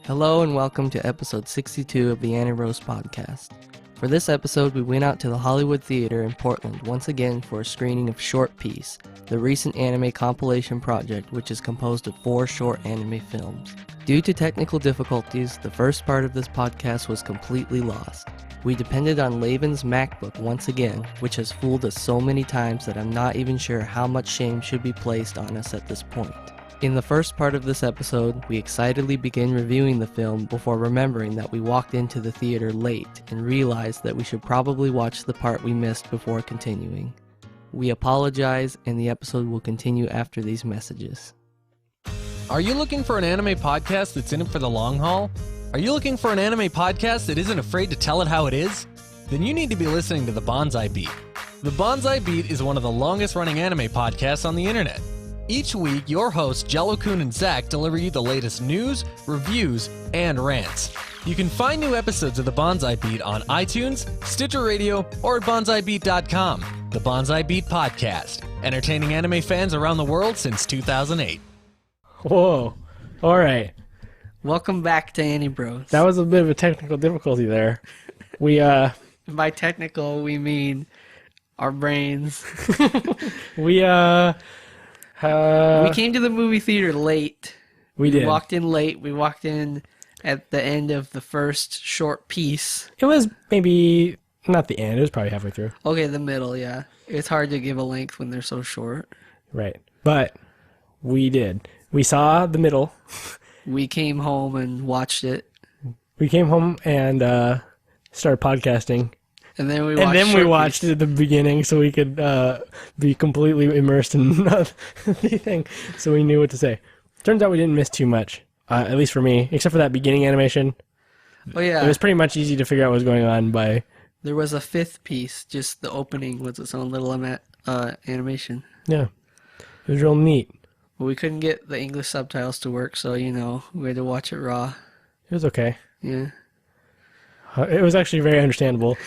Hello and welcome to episode 62 of the Anibros podcast. For this episode, we went out to the Hollywood Theater in Portland once again for a screening of Short Piece, the recent anime compilation project which is composed of 4 short anime films. Due to technical difficulties, the first part of this podcast was completely lost. We depended on Laven's MacBook once again, which has fooled us so many times that I'm not even sure how much shame should be placed on us at this point. In the first part of this episode, we excitedly begin reviewing the film before remembering that we walked into the theater late and realized that we should probably watch the part we missed before continuing. We apologize, and the episode will continue after these messages. Are you looking for an anime podcast that's in it for the long haul? Are you looking for an anime podcast that isn't afraid to tell it how it is? Then you need to be listening to The Bonsai Beat. The Bonsai Beat is one of the longest running anime podcasts on the internet. Each week, your hosts Jello-kun and Zach deliver you the latest news, reviews, and rants. You can find new episodes of The Bonsai Beat on iTunes, Stitcher Radio, or at bonsaibeat.com. The Bonsai Beat Podcast, entertaining anime fans around the world since 2008. Whoa. All right. Welcome back to Anibros. That was a bit of a technical difficulty there. By technical, we mean our brains. We came to the movie theater late. We did. We walked in late. We walked in at the end of the first Short Piece. It was maybe not the end. It was probably halfway through. Okay, the middle, yeah. It's hard to give a length when they're so short. Right. But we did. We saw the middle. We came home and watched it. We came home and started podcasting. And then we watched it at the beginning so we could be completely immersed in the thing, so we knew what to say. Turns out we didn't miss too much, at least for me, except for that beginning animation. Oh, yeah. It was pretty much easy to figure out what was going on by... There was a 5th piece, just the opening was its own little animation. Yeah. It was real neat. But we couldn't get the English subtitles to work, so, we had to watch it raw. It was okay. Yeah. It was actually very understandable.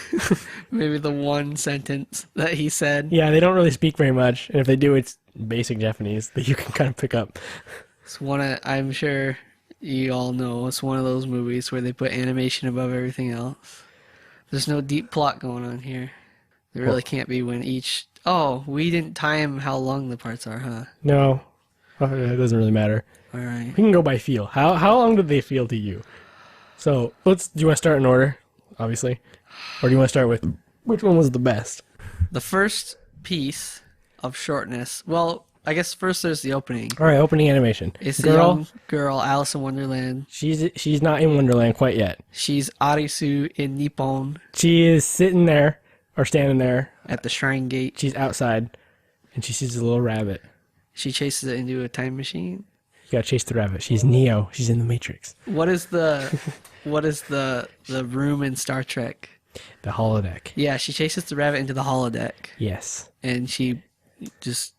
Maybe the one sentence that he said. Yeah, they don't really speak very much, and if they do, it's basic Japanese that you can kind of pick up. It's I'm sure you all know, it's one of those movies where they put animation above everything else. There's no deep plot going on here. There really can't be when each... Oh, we didn't time how long the parts are, huh? No. It doesn't really matter. All right. We can go by feel. How long did they feel to you? So, do you want to start in order, obviously? Or do you want to start with, which one was the best? The first piece of shortness, well, I guess first there's the opening. All right, opening animation. It's the young girl, Alice in Wonderland. She's not in Wonderland quite yet. She's Arisu in Nippon. She is sitting there, or standing there. At the shrine gate. She's outside, and she sees a little rabbit. She chases it into a time machine. You gotta chase the rabbit. She's Neo. She's in the Matrix. What is the room in Star Trek? The holodeck. Yeah, she chases the rabbit into the holodeck. Yes. And she just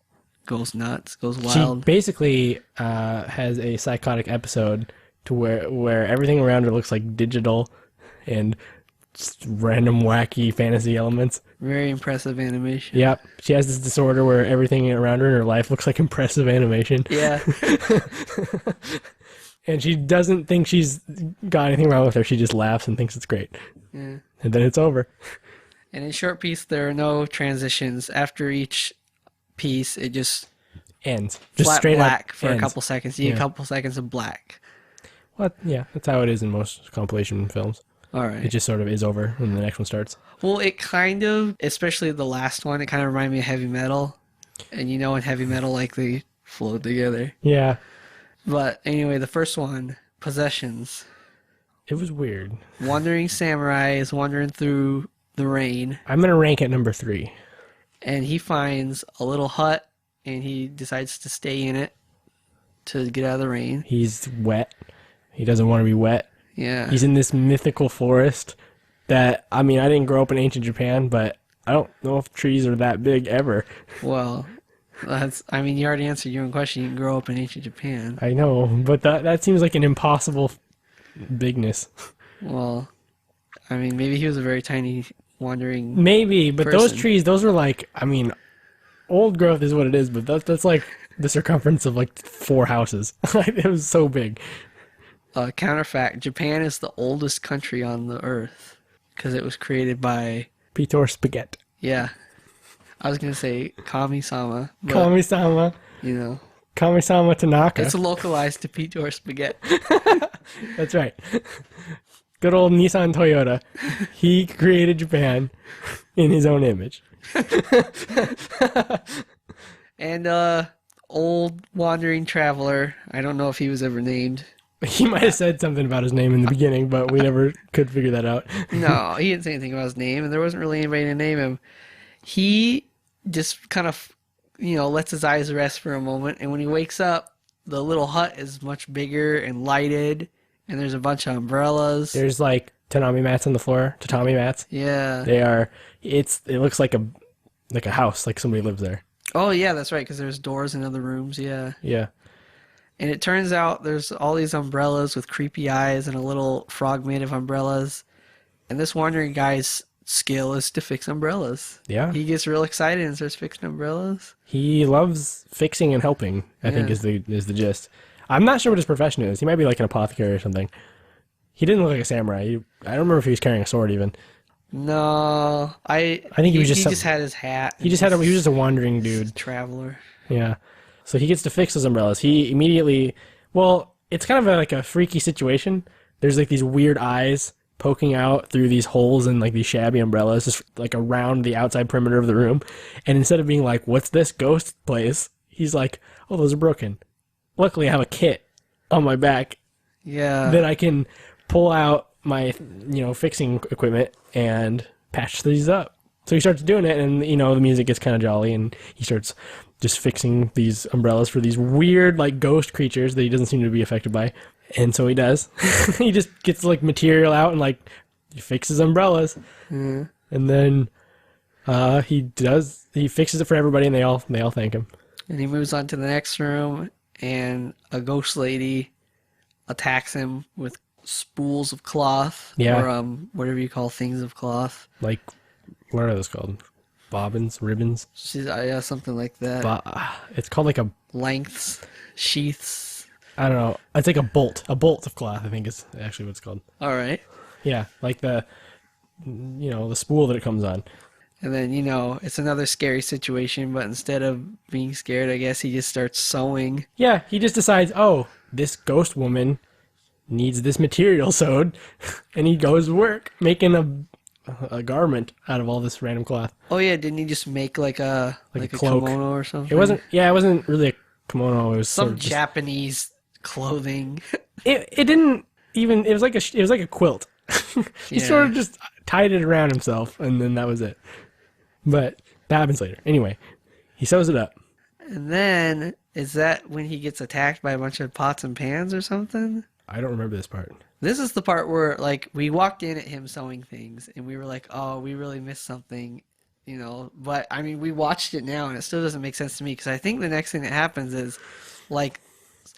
goes nuts, goes wild. She basically has a psychotic episode to where everything around her looks like digital and just random wacky fantasy elements. Very impressive animation. Yep. She has this disorder where everything around her in her life looks like impressive animation. Yeah. And she doesn't think she's got anything wrong with her. She just laughs and thinks it's great. Yeah. And then it's over. And in Short Piece, there are no transitions. After each piece, it just ends. Just flat straight black up for ends. a couple seconds. You get a couple seconds of black. What? Yeah, that's how it is in most compilation films. All right. It just sort of is over and the next one starts. Well, it kind of, especially the last one, it kind of reminded me of heavy metal. And in heavy metal, like they float together. Yeah. But anyway, the first one, Possessions. It was weird. Wandering samurai is wandering through the rain. I'm going to rank at number 3. And he finds a little hut, and he decides to stay in it to get out of the rain. He's wet. He doesn't want to be wet. Yeah. He's in this mythical forest that, I didn't grow up in ancient Japan, but I don't know if trees are that big ever. Well, you already answered your own question. You can grow up in ancient Japan. I know, but that seems like an impossible bigness. Well, maybe he was a very tiny wandering Maybe, but person. those trees, those are like, old growth is what it is, but that's like the circumference of like 4 houses. It was so big. counterfact, Japan is the oldest country on the earth because it was created by, Pitor Spaghetti. yeah, I was going to say Kami-sama, but, Kami-sama. you know, Kami-sama Tanaka. it's localized to Pitor Spaghetti. That's right. Good old Nissan Toyota. He created Japan in his own image. And, old wandering traveler, I don't know if he was ever named. He might have said something about his name in the beginning, but we never could figure that out. No, he didn't say anything about his name, and there wasn't really anybody to name him. He just kind of, lets his eyes rest for a moment, and when he wakes up, the little hut is much bigger and lighted, and there's a bunch of umbrellas. There's like tatami mats on the floor, tatami mats. Yeah. They are. It looks like a house, like somebody lives there. Oh, yeah, that's right, because there's doors in other rooms, yeah. Yeah. And it turns out there's all these umbrellas with creepy eyes and a little frog made of umbrellas. And this wandering guy's skill is to fix umbrellas. Yeah. He gets real excited and starts fixing umbrellas. He loves fixing and helping, I think is the gist. I'm not sure what his profession is. He might be like an apothecary or something. He didn't look like a samurai. I don't remember if he was carrying a sword even. No, I think he was just he just had his hat. He was just a wandering dude. Traveler. Yeah. So he gets to fix his umbrellas. He immediately, it's kind of like a freaky situation. There's like these weird eyes poking out through these holes in like these shabby umbrellas, just like around the outside perimeter of the room. And instead of being like, what's this ghost place? He's like, oh, those are broken. Luckily I have a kit on my back. Yeah. That I can pull out my, fixing equipment and patch these up. So he starts doing it, and, the music gets kind of jolly, and he starts just fixing these umbrellas for these weird, like, ghost creatures that he doesn't seem to be affected by. And so he does. He just gets, like, material out and, like, he fixes umbrellas. Mm-hmm. And then he fixes it for everybody, and they all thank him. And he moves on to the next room, and a ghost lady attacks him with spools of cloth. Yeah. Or whatever you call things of cloth. Like, what are those called? Bobbins? Ribbons? Yeah, something like that. It's called like a... Lengths. Sheaths. I don't know. It's like a bolt. A bolt of cloth, I think is actually what it's called. All right. Yeah, like the spool that it comes on. And then, it's another scary situation, but instead of being scared, I guess he just starts sewing. Yeah, he just decides, oh, this ghost woman needs this material sewed, and he goes to work making a garment out of all this random cloth. Oh yeah, didn't he just make like a cloak. kimono or something? It wasn't really a kimono. It was some sort of Japanese clothing. It didn't even. It was like a quilt. He sort of just tied it around himself, and then that was it. But that happens later. Anyway, he sews it up. And then is that when he gets attacked by a bunch of pots and pans or something? I don't remember this part. This is the part where, like, we walked in at him sewing things, and we were like, oh, we really missed something, But, I mean, we watched it now, and it still doesn't make sense to me, because I think the next thing that happens is, like,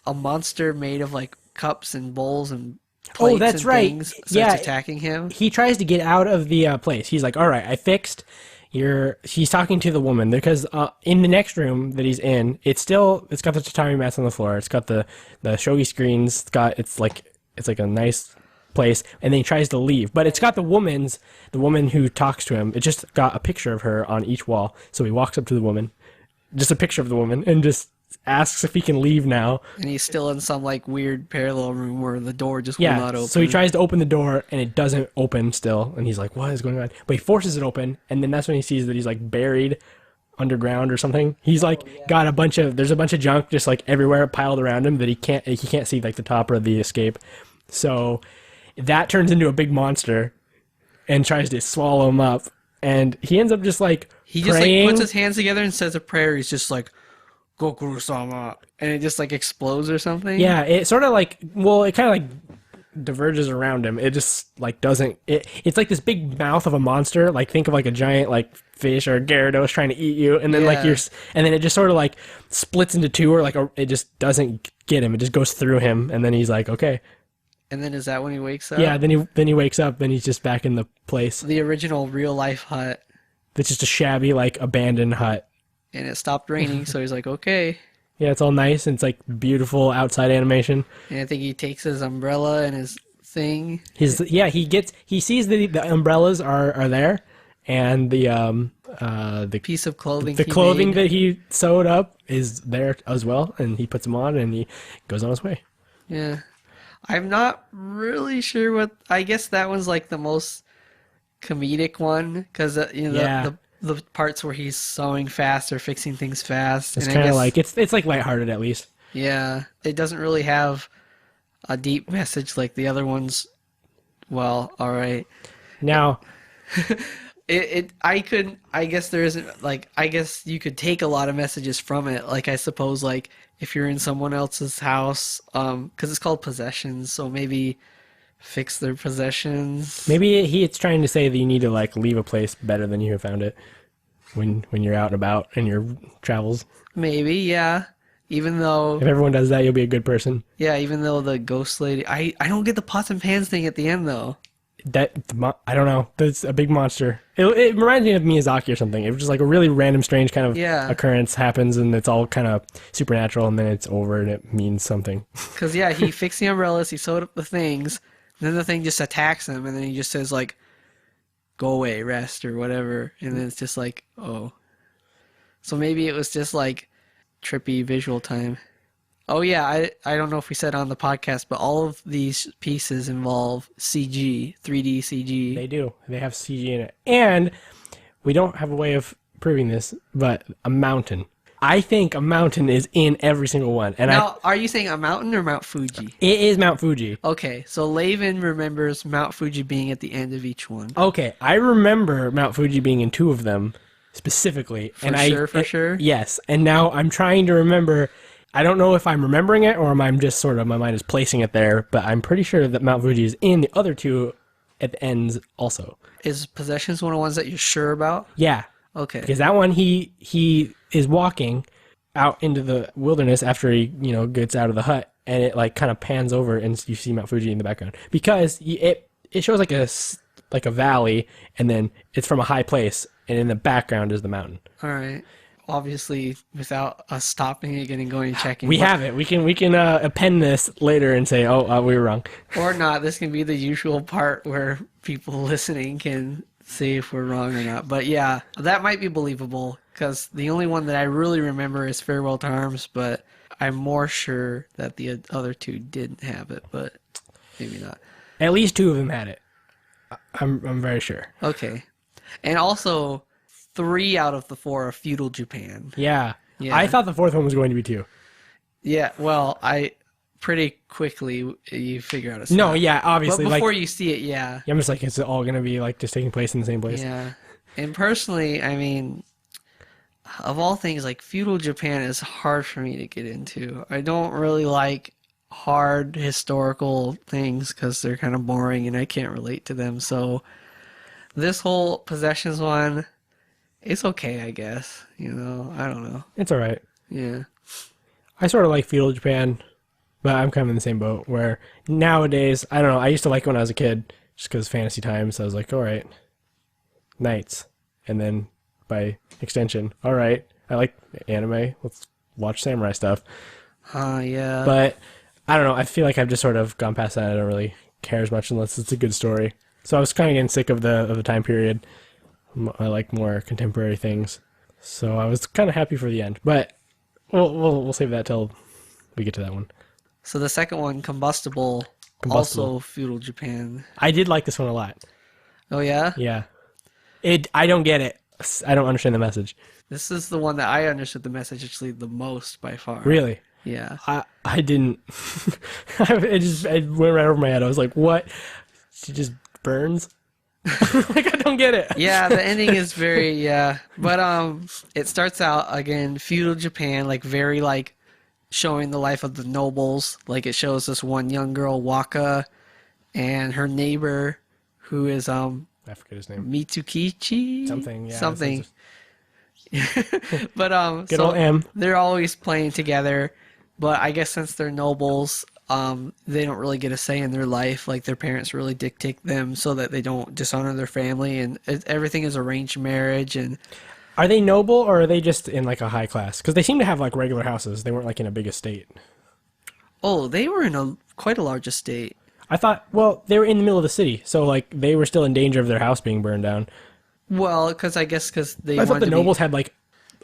a monster made of, like, cups and bowls and plates that's and right. things starts attacking him. He tries to get out of the place. He's like, all right, I fixed he's talking to the woman because in the next room that he's in, it's got the tatami mats on the floor. It's got the shogi screens. It's like a nice place, and then he tries to leave, but it's got the woman who talks to him. It just got a picture of her on each wall. So he walks up to the woman, just a picture of the woman, and just asks if he can leave now. And he's still in some like weird parallel room where the door just will not open. So he tries to open the door and it doesn't open still, and he's like, what is going on? But he forces it open, and then that's when he sees that he's like buried underground or something. He's like got there's a bunch of junk just like everywhere piled around him that he can't see like the top of the escape. So that turns into a big monster and tries to swallow him up, and he ends up just like he praying. Just like puts his hands together and says a prayer. He's just like Gokuru-sama, and it just like explodes or something. Yeah, it sort of like it kind of like diverges around him. It just like doesn't. It's like this big mouth of a monster. Like think of like a giant like fish or a Gyarados trying to eat you, and then and then it just sort of like splits into two, or like it just doesn't get him. It just goes through him, and then he's like, okay. And then is that when he wakes up? Yeah, then he wakes up, then he's just back in the place. The original real life hut. It's just a shabby like abandoned hut. And it stopped raining, so he's like, okay. Yeah, it's all nice and it's like beautiful outside animation. And I think he takes his umbrella and his thing. He sees the umbrellas are there, and the Piece of clothing. the clothing that he sewed up is there as well, and he puts them on and he goes on his way. Yeah. I'm not really sure what. I guess that one's like the most comedic one because the parts where he's sewing fast or fixing things fast. It's and kind of like it's like lighthearted at least. Yeah, it doesn't really have a deep message like the other ones. Well, all right. Now, I guess there isn't like I guess you could take a lot of messages from it. Like I suppose like if you're in someone else's house, because it's called possessions, so maybe fix their possessions. maybe it's trying to say that you need to like leave a place better than you have found it when you're out and about in your travels. Maybe, yeah. Even though If everyone does that, you'll be a good person. even though the ghost lady, I don't get the pots and pans thing at the end though. I don't know. That's a big monster. It reminds me of Miyazaki or something. It was just like a really random, strange kind of occurrence happens, and it's all kind of supernatural, and then it's over, and it means something. Because he fixed the umbrellas, he sewed up the things, and then the thing just attacks him, and then he just says like, "Go away, rest," or whatever, and then it's just like, oh. So maybe it was just like trippy visual time. Oh yeah, I don't know if we said on the podcast, but all of these pieces involve CG, 3D CG. They do. They have CG in it. And we don't have a way of proving this, but a mountain. I think a mountain is in every single one. And now, are you saying a mountain or Mount Fuji? It is Mount Fuji. Okay, so Laven remembers Mount Fuji being at the end of each one. Okay, I remember Mount Fuji being in two of them specifically. For sure? Yes, and now I'm trying to remember. I don't know if I'm remembering it or I'm just sort of, my mind is placing it there, but I'm pretty sure that Mount Fuji is in the other two at the ends also. Is Possessions one of the ones that you're sure about? Yeah. Okay. Because that one, he is walking out into the wilderness after he, gets out of the hut, and it like kind of pans over and you see Mount Fuji in the background. Because it shows like a valley, and then it's from a high place, and in the background is the mountain. All right. Obviously, without us stopping again and going and checking. We have it. We can append this later and say, we were wrong. Or not. This can be the usual part where people listening can see if we're wrong or not. But yeah, that might be believable because the only one that I really remember is Farewell to Arms, but I'm more sure that the other two didn't have it, but maybe not. At least two of them had it. I'm very sure. Okay. And also, 3 out of the 4 are feudal Japan. Yeah. I thought the fourth one was going to be 2. Yeah, well, pretty quickly you figure out it's No, not. yeah, obviously. But before you see it, yeah. I'm just like, it's all going to be like just taking place in the same place. Yeah. And personally, I mean, of all things, like feudal Japan is hard for me to get into. I don't really like hard historical things because they're kind of boring and I can't relate to them. So this whole Possessions one, it's okay, I guess. I don't know. It's all right. Yeah. I sort of like feudal Japan, but I'm kind of in the same boat where nowadays, I don't know, I used to like it when I was a kid just because fantasy time, so I was like, all right, knights. And then by extension, all right, I like anime, let's watch samurai stuff. Yeah. But I don't know, I feel like I've just sort of gone past that. I don't really care as much unless it's a good story. So I was kind of getting sick of the time period. I like more contemporary things. So I was kind of happy for the end. But we'll save that till we get to that one. So the second one, Combustible, also feudal Japan. I did like this one a lot. Oh, yeah? Yeah. I don't get it. I don't understand the message. This is the one that I understood the message actually the most by far. Really? Yeah. I didn't. It went right over my head. I was like, what? She just burns? Like, I don't get it. Yeah, the ending is very, yeah. But it starts out, again, feudal Japan, like very like showing the life of the nobles. Like it shows this one young girl, Waka, and her neighbor, who is I forget his name. Mitsukichi? Something, yeah. Something. But Good old M. they're always playing together. But I guess since they're nobles, they don't really get a say in their life. Like their parents really dictate them so that they don't dishonor their family, and everything is arranged marriage. And Are they noble or are they just in like a high class? Because they seem to have like regular houses. They weren't like in a big estate. Oh, they were in quite a large estate. I thought, well, they were in the middle of the city, so like they were still in danger of their house being burned down. Well, because I guess because they I thought wanted the to nobles had like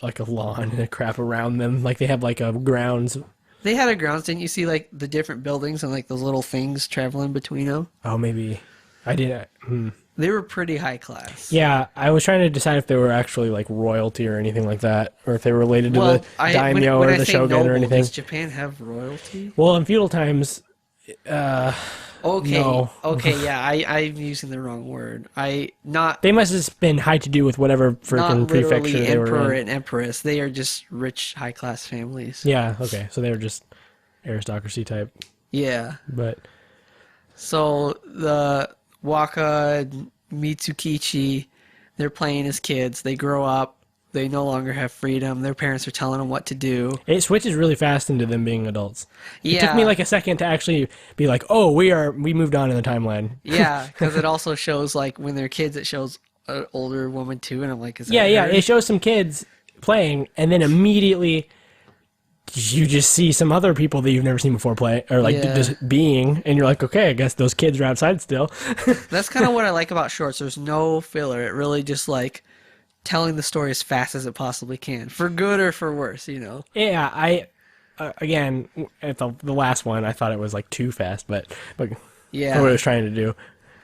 a lawn and crap around them. Like they have like a grounds. They had a grounds. Didn't you see like the different buildings and like those little things traveling between them? Oh, maybe. I didn't. They were pretty high class. Yeah, I was trying to decide if they were actually like royalty or anything like that, or if they were related to the daimyo when or I the say shogun noble, or anything. Does Japan have royalty? Well, in feudal times, Okay. no. Okay. Yeah, I'm using the wrong word. They must have been high to do with whatever freaking not prefecture literally they were emperor in. and empress. They are just rich, high class families. Yeah. Okay. So they were just aristocracy type, Yeah. but So the Waka and Mitsukichi, they're playing as kids. They grow up. They no longer have freedom. Their parents are telling them what to do. it switches really fast into them being adults. Yeah. It took me like a second to actually be like, oh, we moved on in the timeline. Yeah, because it also shows like when they're kids, it shows an older woman too, and I'm like, is that Yeah. her? It shows some kids playing, and then immediately you just see some other people that you've never seen before play, or like Yeah. just being, and you're like, okay, I guess those kids are outside still. That's kind of what I like about shorts. There's no filler. It really just like telling the story as fast as it possibly can, for good or for worse, you know. Yeah, I again at the last one, I thought it was like too fast, but Yeah. what it was trying to do.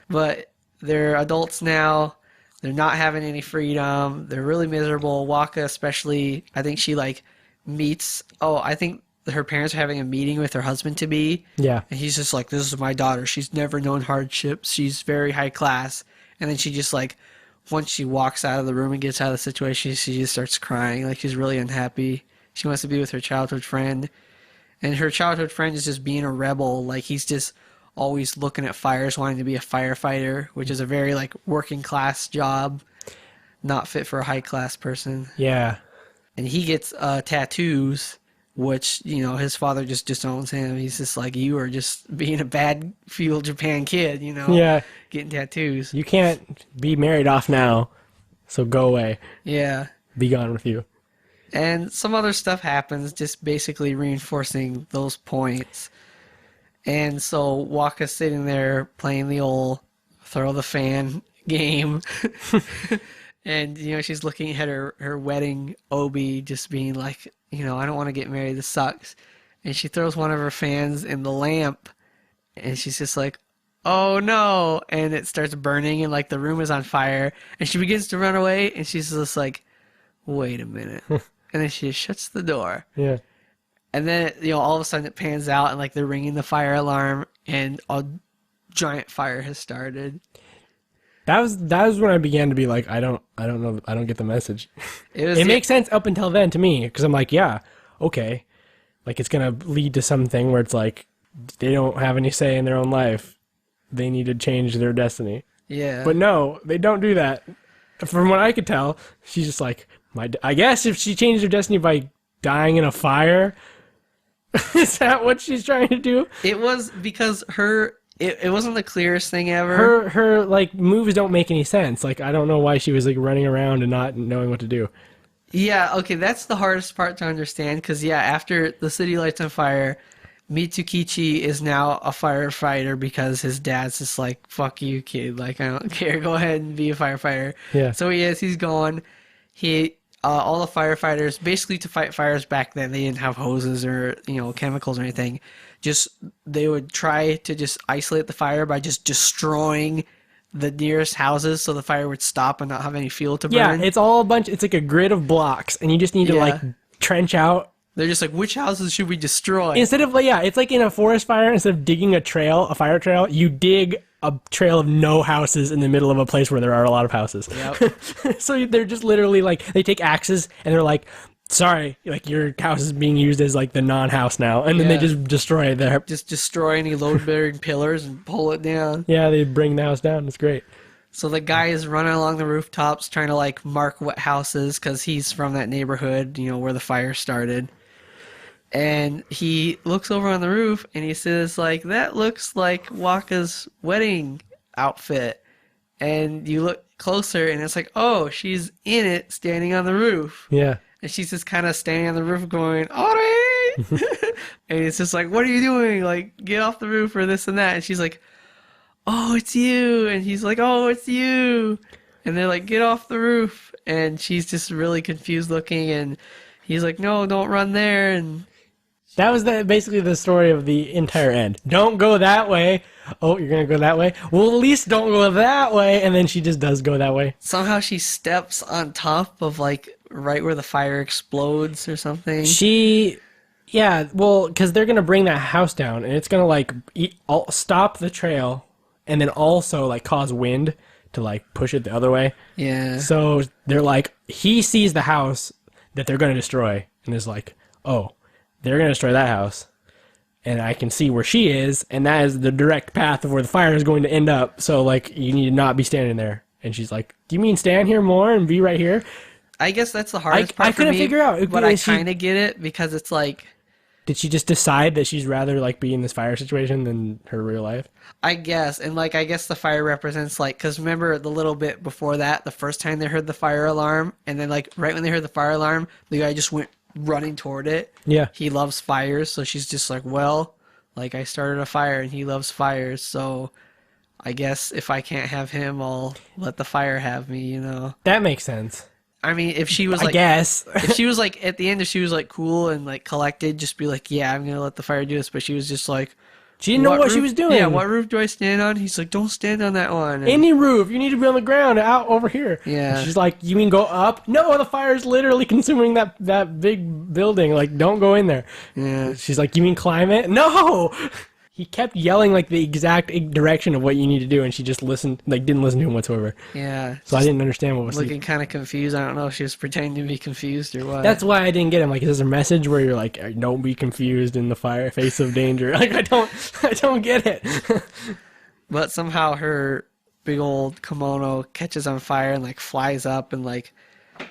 But they're adults now. They're not having any freedom. They're really miserable. Waka, especially, I think she like meets. Oh, I think her parents are having a meeting with her husband to be. Yeah, And he's just like, this is my daughter. She's never known hardships. She's very high class. And then she just like, once she walks out of the room and gets out of the situation, she just starts crying. Like she's really unhappy. She wants to be with her childhood friend. And her childhood friend is just being a rebel. Like he's just always looking at fires, wanting to be a firefighter, which is a very like working class job, not fit for a high class person. yeah. And he gets tattoos, which, you know, his father just disowns him. He's just like, you are just being a bad feudal Japan kid, you know, Yeah. getting tattoos. You can't be married off now, so go away. Yeah. Be gone with you. And some other stuff happens, just basically reinforcing those points. And so Waka's sitting there playing the old throw the fan game. And, you know, she's looking at her wedding obi, just being like, you know, I don't want to get married. This sucks. And she throws one of her fans in the lamp. And she's just like, oh no. And it starts burning and like the room is on fire. And she begins to run away. And she's just like, wait a minute. And then she just shuts the door. Yeah. And then, you know, all of a sudden it pans out and like they're ringing the fire alarm and a giant fire has started. That was when I began to be like, I don't know, I don't get the message. It Makes sense up until then to me, because I'm like, yeah, okay, like it's gonna lead to something where it's like they don't have any say in their own life, they need to change their destiny. Yeah. But no, they don't do that. From what I could tell, she's just like, I guess if she changed her destiny by dying in a fire, is that what she's trying to do? It was because it wasn't the clearest thing ever. Her like moves don't make any sense. Like I don't know why she was like running around and not knowing what to do. Yeah, okay, that's the hardest part to understand because, yeah, after the city lights on fire, Mitsukichi is now a firefighter because his dad's just like, fuck you, kid. Like, I don't care. Go ahead and be a firefighter. Yeah. So he's going. All the firefighters, basically to fight fires back then, they didn't have hoses or, you know, chemicals or anything. Just, they would try to just isolate the fire by just destroying the nearest houses so the fire would stop and not have any fuel to burn. Yeah, it's all it's like a grid of blocks, and you just need to like trench out. They're just like, which houses should we destroy? Instead of, it's like in a forest fire, instead of digging a fire trail, you dig a trail of no houses in the middle of a place where there are a lot of houses. Yep. So they're just literally like, they take axes and they're like, sorry, like your house is being used as like the non-house now. And then they just destroy their... Just destroy any load-bearing pillars and pull it down. Yeah, they bring the house down. It's great. So the guy is running along the rooftops trying to like mark what houses because he's from that neighborhood, you know, where the fire started. And he looks over on the roof and he says, like, that looks like Waka's wedding outfit. And you look closer, and it's like, oh, she's in it, standing on the roof. Yeah. And she's just kind of standing on the roof going, Ori! And it's just like, what are you doing? Like, get off the roof or this and that. And she's like, oh, it's you. And he's like, oh, it's you. And they're like, get off the roof. And she's just really confused looking. And he's like, no, don't run there. And that was basically the story of the entire end. Don't go that way. Oh, you're going to go that way? Well, at least don't go that way. And then she just does go that way. somehow she steps on top of, like, right where the fire explodes or something. Yeah, well, because they're going to bring that house down, and it's going to, like, stop the trail, and then also, like, cause wind to, like, push it the other way. Yeah. So they're like, he sees the house that they're going to destroy, and is like, oh, they're going to destroy that house, and I can see where she is, and that is the direct path of where the fire is going to end up, so, like, you need to not be standing there. And she's like, do you mean stand here more and be right here? I guess that's the hardest part I couldn't for me, figure out. but I kind of get it, because it's like, did she just decide that she's rather, like, be in this fire situation than her real life? I guess, and, like, I guess the fire represents, like, because remember the little bit before that, the first time they heard the fire alarm, and then, like, right when they heard the fire alarm, the guy just went running toward it. Yeah. He loves fires, so she's just like, well, like, I started a fire, and he loves fires, so I guess if I can't have him, I'll let the fire have me, you know? That makes sense. I mean, if she was, like, I guess. if she was, like, at the end, if she was, like, cool and, like, collected, just be like, yeah, I'm gonna let the fire do this, but she was just like, She didn't know what she roof- was doing. Yeah, what roof do I stand on? He's like, don't stand on that one. And Any roof. You need to be on the ground, out over here. Yeah. And she's like, you mean go up? No, the fire's literally consuming that big building. Like, don't go in there. yeah. She's like, you mean climb it? No! He kept yelling, like, the exact direction of what you need to do, and she just listened, like, didn't listen to him whatsoever. Yeah. So I didn't understand what was Looking kind of confused. I don't know if she was pretending to be confused or what. That's why I didn't get him. Like, is this a message where you're like, don't be confused in the face of danger? Like, I don't get it. But somehow her big old kimono catches on fire and, like, flies up, and, like,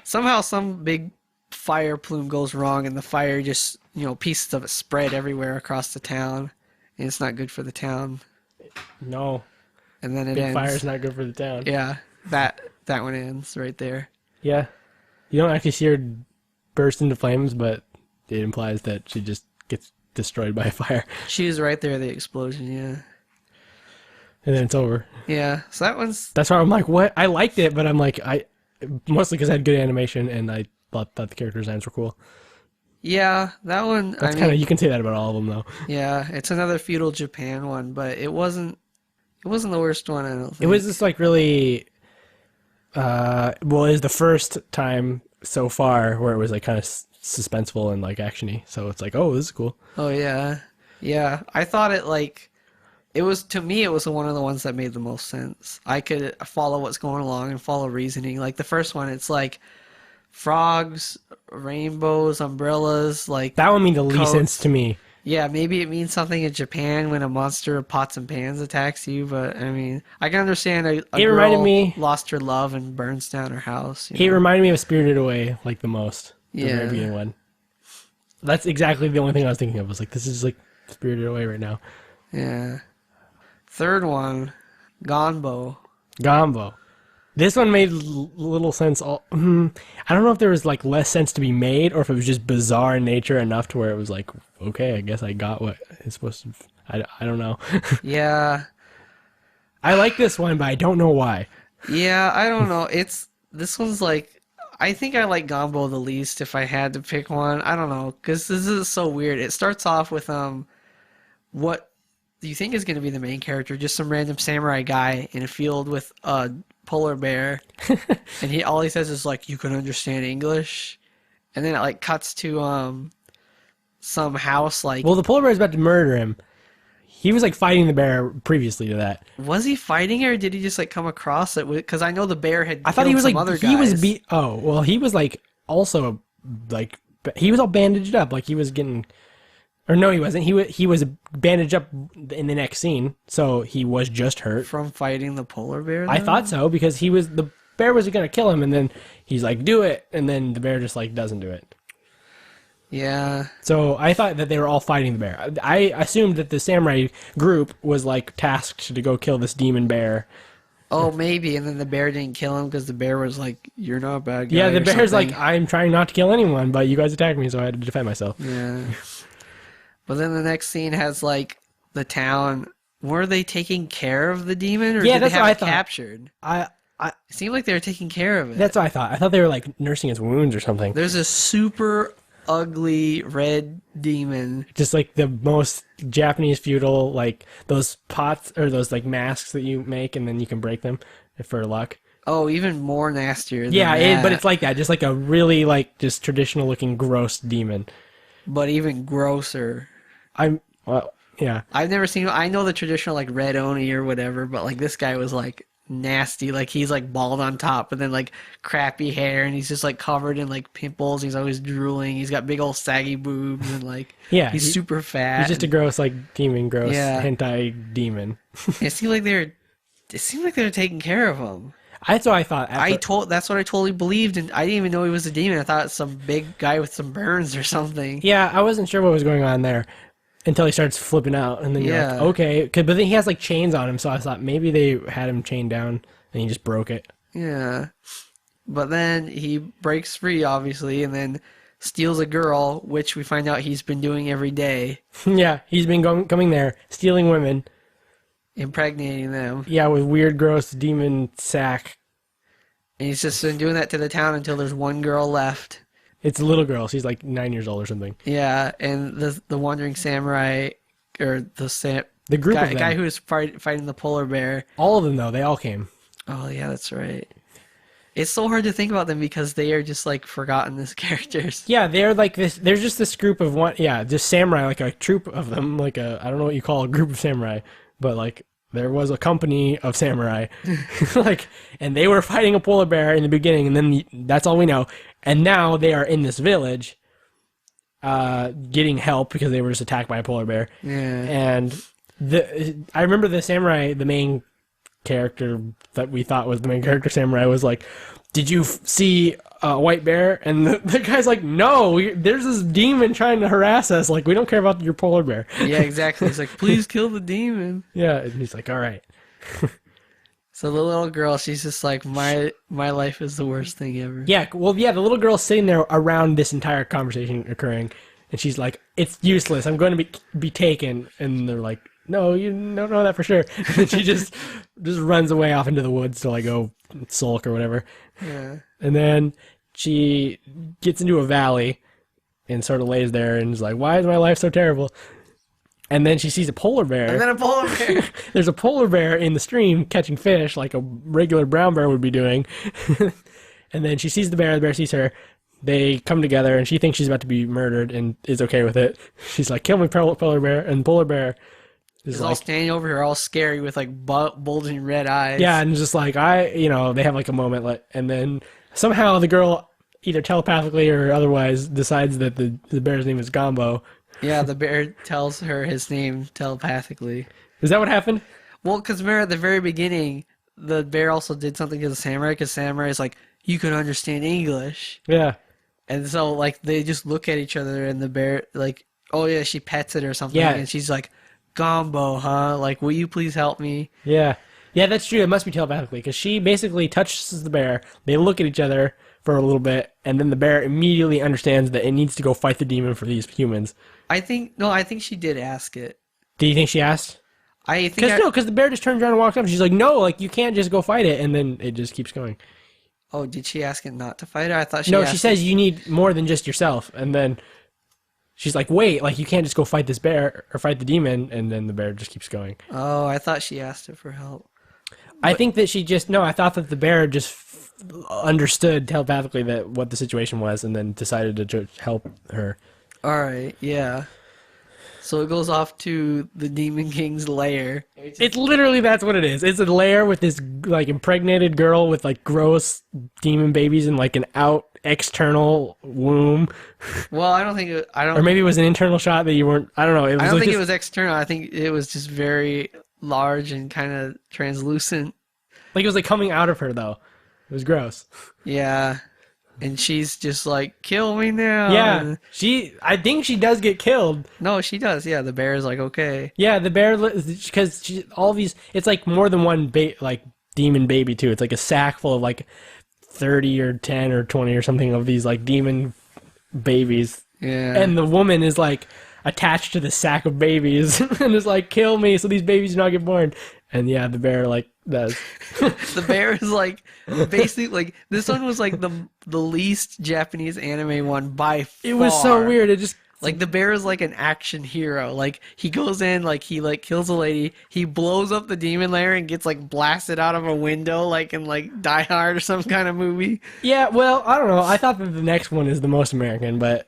somehow some big fire plume goes wrong, and the fire just, you know, pieces of it spread everywhere across the town, and it's not good for the town. No, And then it big ends. fire's not good for the town. Yeah, that one ends right there. Yeah. You don't actually see her burst into flames, but it implies that she just gets destroyed by a fire. She was right there, the explosion. Yeah. And then it's over. Yeah. So that one's. That's why I'm like, what? I liked it, but I'm like, mostly because I had good animation and I thought the character designs were cool. Yeah, that one. That's kind of, you can say that about all of them, though. Yeah, it's another feudal Japan one, but it wasn't the worst one, I don't think. It was just like really, well, it was the first time so far where it was like kind of suspenseful and like actiony. So it's like, oh, this is cool. Oh yeah, yeah. I thought it like, it was, to me, it was one of the ones that made the most sense. I could follow what's going along and follow reasoning. Like the first one, it's like frogs, rainbows, umbrellas, like That one made the least coats. sense to me. Yeah, maybe it means something in Japan when a monster of pots and pans attacks you, but I mean, I can understand a It reminded girl me- lost her love and burns down her house. He reminded me of Spirited Away, like the most. The Yeah. very beginning one. That's exactly the only thing I was thinking of. I was like, this is like Spirited Away right now. Yeah. Third one, Gonbo. Gombo. This one made little sense. I don't know if there was like less sense to be made, or if it was just bizarre in nature enough to where it was like, okay, I guess I got what it's supposed to. I don't know. Yeah. I like this one, but I don't know why. Yeah, I don't know. This one's like, I think I like Gombo the least if I had to pick one. I don't know, because this is so weird. It starts off with what you think is going to be the main character, just some random samurai guy in a field with a polar bear, and all he says is like, you can understand English, and then it like cuts to some house, like, Well, the polar bear is about to murder him. He was like fighting the bear previously to that. was he fighting her, or did he just like come across it? Because I know the bear had I thought he killed was some like other he was guys. oh well he was like also like he was all bandaged up, like he was getting, or no, he wasn't. He was bandaged up in the next scene, so he was just hurt. From fighting the polar bear, I though? thought so, because the bear was gonna kill him, and then he's like, do it, and then the bear just like doesn't do it. Yeah. So I thought that they were all fighting the bear. I assumed that the samurai group was like tasked to go kill this demon bear, Oh, maybe. And then the bear didn't kill him because the bear was like, "You're not a bad guy." Yeah, the or bear's something. like, I'm trying not to kill anyone, but you guys attacked me, so I had to defend myself. Yeah. But then the next scene has like the town. Were they taking care of the demon, or Yeah, did that's they what have I it thought. captured? It seemed like they were taking care of it. That's what I thought. I thought they were like nursing his wounds or something. There's a super ugly red demon. Just like the most Japanese feudal, like those pots or those like masks that you make and then you can break them for luck. Oh, even more nastier. Than Yeah, that. but it's like that, just like a really like just traditional looking gross demon. But even grosser. Yeah. I've never seen. I know the traditional like red oni or whatever, but like this guy was like nasty. Like he's like bald on top, but then like crappy hair, and he's just like covered in like pimples. He's always drooling. He's got big old saggy boobs, and like he's super fat. He's just a gross like demon, gross Yeah. hentai demon. It seemed like they were taking care of him. That's what I thought. That's what I totally believed, and I didn't even know he was a demon. I thought it was some big guy with some burns or something. Yeah, I wasn't sure what was going on there until he starts flipping out, and then you're like, okay. But then he has like chains on him, so I thought maybe they had him chained down and he just broke it. Yeah. But then he breaks free, obviously, and then steals a girl, which we find out he's been doing every day, Yeah, he's been coming there, stealing women. impregnating them. Yeah, with weird, gross demon sack. And he's just been doing that to the town until there's one girl left. It's a little girl. She's like 9 years old or something. Yeah, and the wandering samurai, or the group of them. guy who was fighting the polar bear. All of them, though, they all came. Oh, yeah, that's right. It's so hard to think about them because they are just like forgotten as characters. Yeah, they're like this. There's just this group of just samurai, like a troop of them, like I don't know what you call a group of samurai, but like there was a company of samurai, and they were fighting a polar bear in the beginning, and then that's all we know. And now they are in this village, getting help because they were just attacked by a polar bear. Yeah. And I remember the samurai, the main character that we thought was the main character samurai, was like, "Did you see a white bear?" And the guy's like, "No, there's this demon trying to harass us. Like, we don't care about your polar bear." Yeah, exactly. He's like, "Please kill the demon." Yeah, and he's like, "All right." So the little girl, she's just like, my life is the worst thing ever. Yeah, well, yeah, the little girl's sitting there around this entire conversation occurring, and she's like, "It's useless. I'm going to be taken." And they're like, "No, you don't know that for sure." And then she just runs away off into the woods to like go sulk or whatever. Yeah. And then she gets into a valley and sort of lays there and is like, "Why is my life so terrible?" And then she sees a polar bear. And then a polar bear. There's a polar bear in the stream catching fish like a regular brown bear would be doing. And then she sees the bear sees her. They come together and she thinks she's about to be murdered and is okay with it. She's like, "Kill me, polar bear." And polar bear is all like, standing over here, all scary with like bulging red eyes. yeah, and just like, they have like a moment, and then somehow the girl either telepathically or otherwise decides that the bear's name is Gombo. Yeah, the bear tells her his name telepathically. Is that what happened? Well, because remember at the very beginning, the bear also did something to the samurai, because samurai is like, "You can understand English." Yeah. And so, like, they just look at each other, and the bear, like, oh yeah, she pets it or something, Yeah. and she's like, "Gombo, huh? Like, will you please help me?" Yeah. Yeah, that's true. It must be telepathically, because she basically touches the bear. They look at each other for a little bit, and then the bear immediately understands that it needs to go fight the demon for these humans. I think she did ask it. Do you think she asked? I think Because the bear just turns around and walks up, and she's like, "No, like, you can't just go fight it," and then it just keeps going. Oh, did she ask it not to fight her? I thought she No, asked she says you need more than just yourself, and then she's like, "Wait, like, you can't just go fight this bear or fight the demon," and then the bear just keeps going. Oh, I thought she asked it for help. I think that I thought that the bear just understood telepathically that what the situation was, and then decided to just help her. All right, yeah. So it goes off to the Demon King's lair. It's literally, that's what it is. It's a lair with this like impregnated girl with like gross demon babies and like an external womb. Well, I don't think it, I don't. Or maybe it was an internal shot that you weren't. I don't know. I don't think it was external. I think it was just very large and kind of translucent. Like it was like coming out of her though. It was gross. Yeah. And she's just like, "Kill me now." Yeah, I think she does get killed. No, she does. Yeah, the bear is like, "Okay." Yeah, the bear, because all these, it's like more than one like demon baby too. It's like a sack full of like 30 or 10 or 20 or something of these like demon babies. Yeah. And the woman is like attached to the sack of babies and is like, kill me so these babies do not get born. And yeah, the bear like does. The bear is like basically like this one was like the least Japanese anime one by far. It was so weird. It just like the bear is like an action hero. Like he goes in, like he like kills a lady, he blows up the demon lair and gets like blasted out of a window like in like Die Hard or some kind of movie. Yeah, well, I don't know. I thought that the next one is the most American, but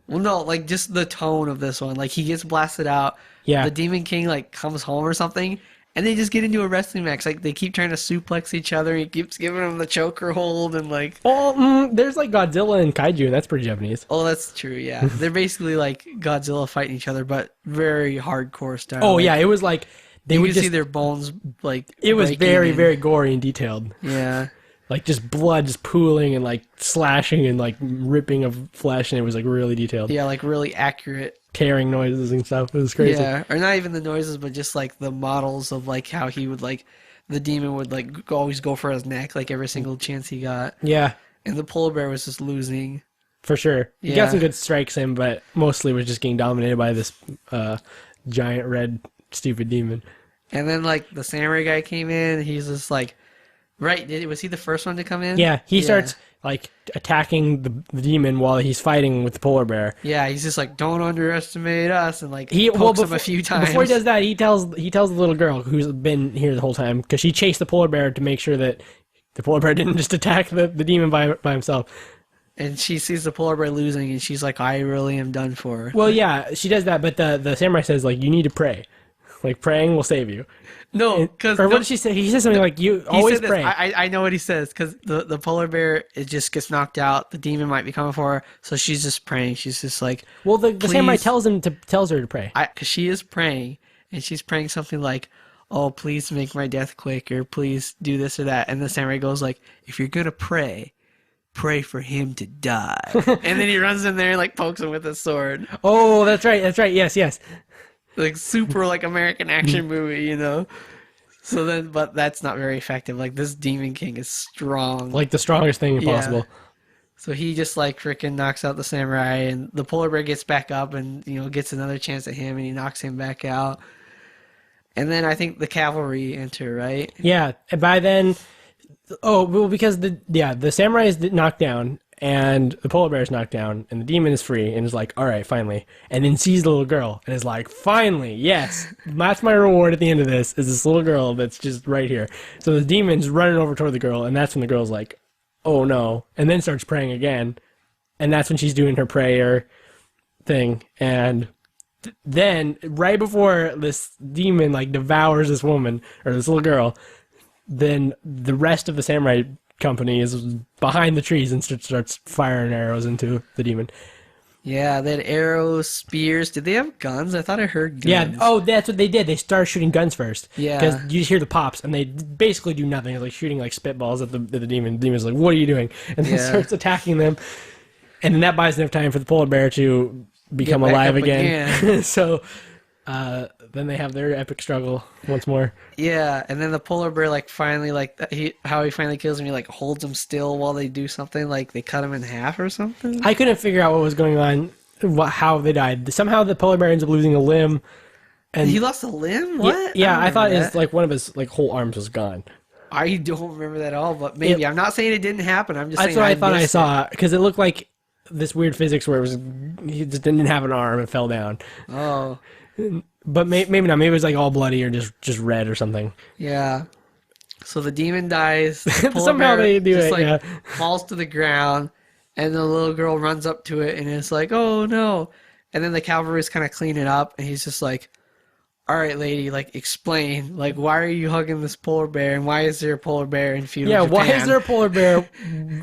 Well, no, like just the tone of this one. Like he gets blasted out. yeah. The Demon King like comes home or something. And they just get into a wrestling match. Like, they keep trying to suplex each other. He keeps giving them the choker hold and, like... Oh, there's, like, Godzilla and Kaiju, and that's pretty Japanese. Oh, that's true, yeah. They're basically, like, Godzilla fighting each other, but very hardcore style. Oh, like, yeah, it was like... you would see their bones, like, it was very, and, very gory and detailed. Yeah. Like, just blood just pooling and, like, slashing and, like, ripping of flesh, and it was, like, really detailed. Yeah, like, really accurate. Tearing noises and stuff. It was crazy. Yeah, or not even the noises, but just, like, the models of, like, how he would, like... The demon would, like, always go for his neck, like, every single chance he got. Yeah. And the polar bear was just losing. For sure. He Yeah. got some good strikes in, but mostly was just getting dominated by this giant red stupid demon. And then, like, the samurai guy came in, he's just, like... Right, was he the first one to come in? Yeah, he starts, like, attacking the demon while he's fighting with the polar bear. Yeah, he's just like, don't underestimate us, and, like, He pokes him a few times. Before he does that, he tells the little girl who's been here the whole time, because she chased the polar bear to make sure that the polar bear didn't just attack the demon by himself. And she sees the polar bear losing, and she's like, I really am done for. Well, yeah, she does that, but the samurai says, like, you need to pray. Like, praying will save you. No, because... Or what did she say? He says something like, you always pray. I know what he says, because the polar bear, it just gets knocked out. The demon might be coming for her, so she's just praying. She's just like... Well, the samurai tells her to pray. Because she is praying, and she's praying something like, oh, please make my death quick, or please do this or that. And the samurai goes like, if you're going to pray for him to die. And then he runs in there and, like, pokes him with a sword. Oh, that's right, yes. Like, super, like, American action movie, you know? So then, but that's not very effective. Like, this Demon King is strong. Like the strongest thing possible. So he just, like, freaking knocks out the samurai, and the polar bear gets back up and, you know, gets another chance at him, and he knocks him back out. And then I think the cavalry enter, right? Yeah, and by then... Oh, well, because the samurai is knocked down, and the polar bear is knocked down, and the demon is free, and is like, all right, finally. And then sees the little girl, and is like, finally, yes, that's my reward at the end of this, is this little girl that's just right here. So the demon's running over toward the girl, and that's when the girl's like, oh no, and then starts praying again, and that's when she's doing her prayer thing, and then, right before this demon, like, devours this woman, or this little girl, then the rest of the samurai company is behind the trees and starts firing arrows into the demon. Yeah, they had arrows, spears. Did they have guns? I thought I heard guns. Yeah, oh, that's what they did. They started shooting guns first. Yeah. Because you just hear the pops, and they basically do nothing. It's like shooting like spitballs at the demon. The demon's like, what are you doing? And then starts attacking them. And then that buys enough time for the polar bear to become alive again. So... then they have their epic struggle once more. Yeah, and then the polar bear, like, finally, like, how he finally kills him, he, like, holds him still while they do something, like, they cut him in half or something? I couldn't figure out what was going on, how they died. Somehow the polar bear ends up losing a limb. And he lost a limb? What? Yeah, I thought his, like, one of his, like, whole arms was gone. I don't remember that at all, but maybe. I'm not saying it didn't happen, I'm just saying that's what I thought I saw, it. Because it looked like this weird physics where he just didn't have an arm and fell down. Oh. But maybe not. Maybe it was like all bloody or just red or something. Yeah. So the demon dies. The polar Somehow bear they do just, it, like, yeah. falls to the ground, and the little girl runs up to it, and it's like, oh no. And then the cavalry's kind of clean it up, and he's just like, all right, lady, like, explain. Like, why are you hugging this polar bear, and why is there a polar bear in feudal Japan? Why is there a polar bear?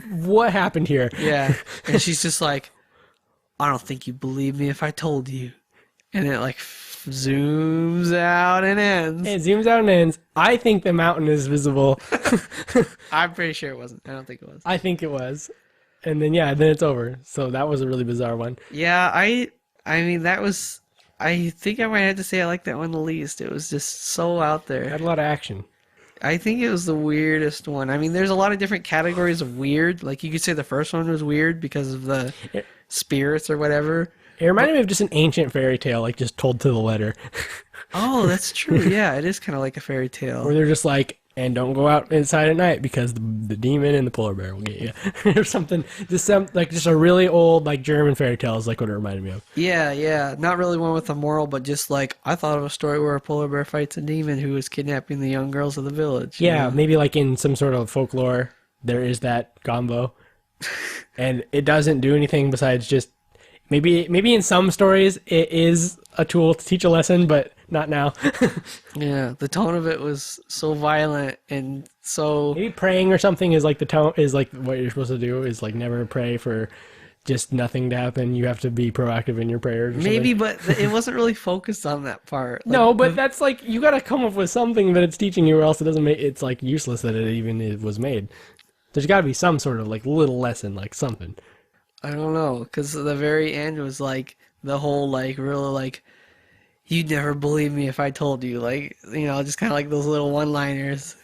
What happened here? Yeah. And she's just like, I don't think you'd believe me if I told you. And it, like, zooms out and ends. It zooms out and ends. I think the mountain is visible. I'm pretty sure it wasn't. I don't think it was. I think it was. And then, then it's over. So that was a really bizarre one. Yeah, I mean, that was... I think I might have to say I like that one the least. It was just so out there. It had a lot of action. I think it was the weirdest one. I mean, there's a lot of different categories of weird. Like, you could say the first one was weird because of the spirits or whatever. It reminded me of just an ancient fairy tale, like just told to the letter. Oh, that's true. Yeah, it is kind of like a fairy tale. Where they're just like, and don't go out inside at night because the demon and the polar bear will get you. Or something. Just a really old, like, German fairy tale is like what it reminded me of. Yeah. Not really one with a moral, but just like, I thought of a story where a polar bear fights a demon who is kidnapping the young girls of the village. Yeah, maybe like in some sort of folklore, there is that gombo. And it doesn't do anything besides just, maybe in some stories it is a tool to teach a lesson, but not now. Yeah, the tone of it was so violent and so... Maybe praying or something is like the tone, is like what you're supposed to do, is like never pray for just nothing to happen. You have to be proactive in your prayers or maybe, something. but it wasn't really focused on that part. Like, No, but that's like, you gotta come up with something that it's teaching you, or else it doesn't make, it's like useless that it was made. There's gotta be some sort of like little lesson, like something. I don't know, because the very end was like the whole like really like, you'd never believe me if I told you, like, you know, just kind of like those little one-liners.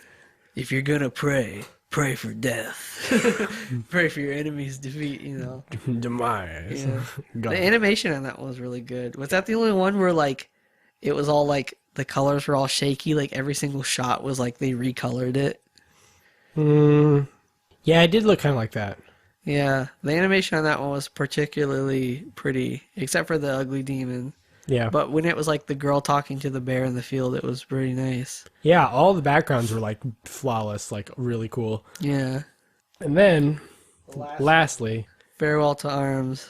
If you're gonna pray for death. Pray for your enemy's defeat, you know. Demise. Yeah. God. The animation on that one was really good. Was that the only one where like it was all like the colors were all shaky, like every single shot was like they recolored it? Yeah, it did look kind of like that. Yeah, the animation on that one was particularly pretty, except for the ugly demon. Yeah. But when it was like the girl talking to the bear in the field, it was pretty nice. Yeah, all the backgrounds were like flawless, like really cool. Yeah. And then, lastly, Farewell to Arms.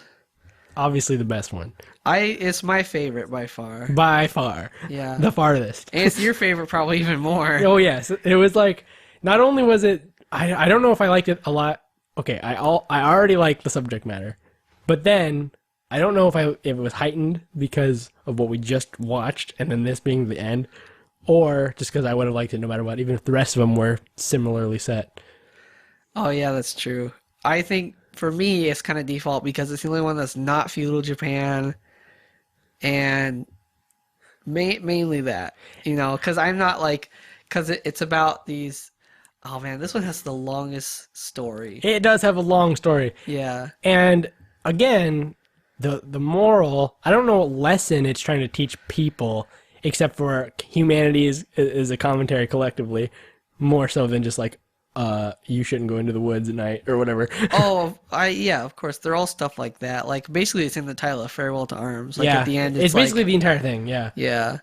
obviously the best one. It's my favorite by far. By far. Yeah. The farthest. And it's your favorite probably even more. Oh, yes. It was like, not only was it, I don't know if I liked it a lot. Okay, I already liked the subject matter. But then, I don't know if it was heightened because of what we just watched, and then this being the end, or just because I would have liked it no matter what, even if the rest of them were similarly set. Oh, yeah, that's true. I think, for me, it's kind of default because it's the only one that's not feudal Japan, and mainly that, you know, because I'm not like, because it's about these, oh man, this one has the longest story. It does have a long story. Yeah. And, again, the moral, I don't know what lesson it's trying to teach people, except for humanity is a commentary collectively, more so than just like, you shouldn't go into the woods at night or whatever. Yeah, of course. They're all stuff like that. Like, basically, it's in the title of Farewell to Arms. Like, yeah, at the end, it's basically the entire thing, yeah. Yeah.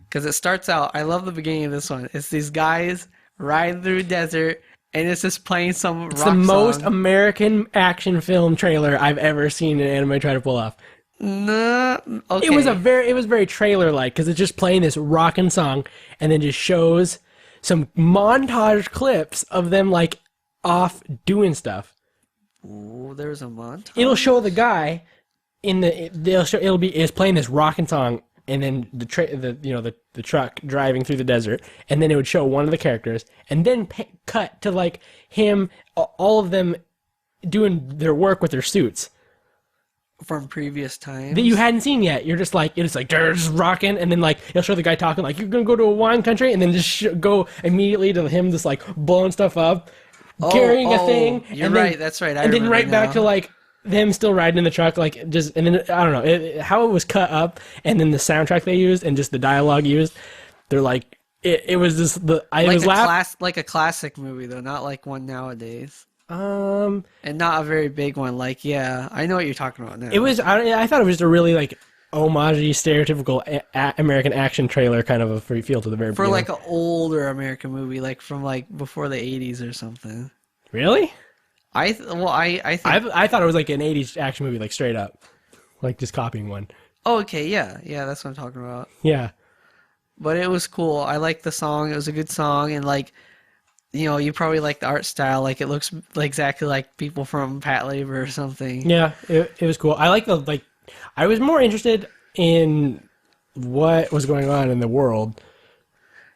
Because it starts out, I love the beginning of this one. It's these guys riding through a desert, and it's just playing some It's rock the most song. American action film trailer I've ever seen an anime try to pull off. No, okay. It was very trailer-like, because it's just playing this rockin' song, and then just shows some montage clips of them, like, off doing stuff. Ooh, there's a montage. It'll show the guy it's playing this rockin' song, and then the truck driving through the desert, and then it would show one of the characters, and then cut to like him, all of them doing their work with their suits From previous times. that you hadn't seen yet. You're just like, it's like they're just rocking, and then like it'll show the guy talking like, you're gonna go to a wine country, and then just go immediately to him just like blowing stuff up, carrying a thing. You're and right. then, That's right. and then right back to like them still riding in the truck, like just, and then I don't know how it was cut up, and then the soundtrack they used and just the dialogue used. They're like, it was just like a classic movie though, not like one nowadays. And not a very big one. Like, yeah, I know what you're talking about now. It was. I thought it was a really like homage-y, stereotypical American action trailer, kind of a free feel to the very for beginning. like an older American movie, like from like before the 80s or something. Really? I think I thought it was like an 80s action movie, like straight up, like just copying one. Oh, okay, yeah, that's what I'm talking about. Yeah. But it was cool. I liked the song. It was a good song, and like, you know, you probably like the art style. Like, it looks like exactly like people from Pat Labor or something. Yeah, it was cool. I like I was more interested in what was going on in the world.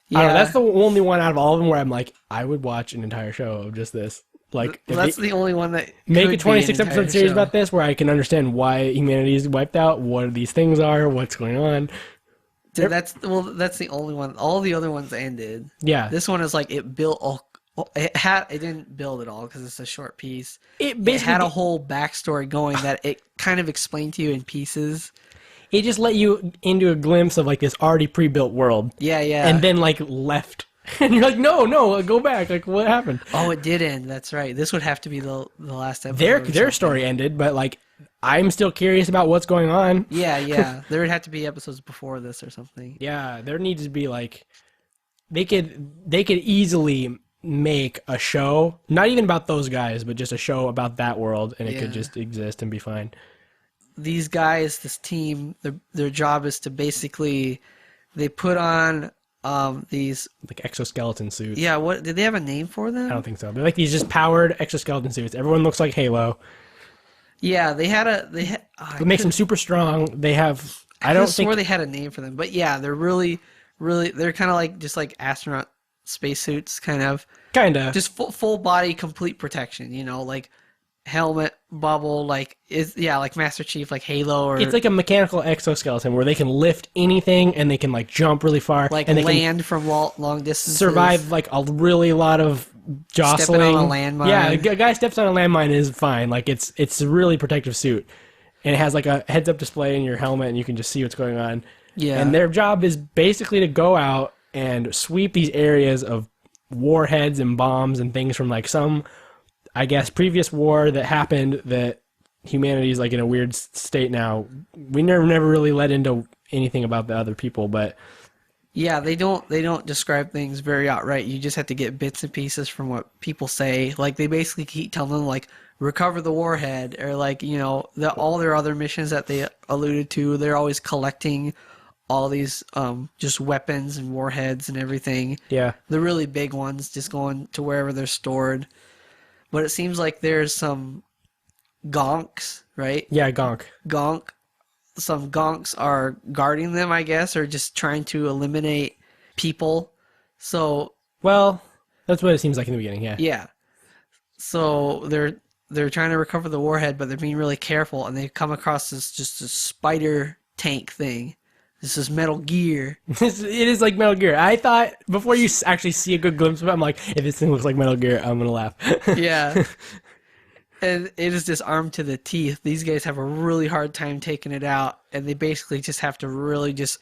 Yeah, I don't know, that's the only one out of all of them where I'm like, I would watch an entire show of just this. Like, that's the only one that make could a 26 be an episode entire series show. about this, where I can understand why humanity is wiped out, what these things are, what's going on. Dude, that's the only one. All the other ones ended. Yeah. This one is like it built all. It didn't build it all because it's a short piece. It basically had a whole backstory going that it kind of explained to you in pieces. It just let you into a glimpse of like this already pre-built world. Yeah, yeah. And then like left. And you're like, no, go back. Like, what happened? Oh, it did end. That's right. This would have to be the last episode. Their story ended, but like, I'm still curious about what's going on. Yeah. There would have to be episodes before this or something. Yeah, there needs to be like, they could easily make a show, not even about those guys, but just a show about that world, and it could just exist and be fine. These guys, this team, their job is to basically, they put on these like exoskeleton suits. Yeah, what did they have a name for them? I don't think so. They're like these just powered exoskeleton suits. Everyone looks like Halo. Yeah, it makes them super strong. They have I swore they had a name for them, but yeah, they're really they're kind of like just like astronaut spacesuits, kind of just full body complete protection. You know, like helmet, bubble, like Master Chief, like Halo, or it's like a mechanical exoskeleton where they can lift anything and they can like jump really far, like and they land from long distances, survive like a really lot of jostling. Stepping on a landmine. Yeah, a guy steps on a landmine is fine. Like it's a really protective suit, and it has like a heads up display in your helmet, and you can just see what's going on. Yeah, and their job is basically to go out and sweep these areas of warheads and bombs and things from like some, I guess, previous war that happened that humanity is like in a weird state now. We never really let into anything about the other people, but yeah, they don't describe things very outright. You just have to get bits and pieces from what people say. Like they basically keep telling them like recover the warhead, or like, you know, all their other missions that they alluded to, they're always collecting all these just weapons and warheads and everything. Yeah, the really big ones just going to wherever they're stored. But it seems like there's some gonks, right? Yeah, gonk. Some gonks are guarding them, I guess, or just trying to eliminate people. So, well, that's what it seems like in the beginning, yeah. Yeah. So they're trying to recover the warhead, but they're being really careful, and they come across this spider tank thing. This is Metal Gear. It is like Metal Gear. I thought, before you actually see a good glimpse of it, I'm like, if this thing looks like Metal Gear, I'm going to laugh. Yeah. And it is just armed to the teeth. These guys have a really hard time taking it out, and they basically just have to really just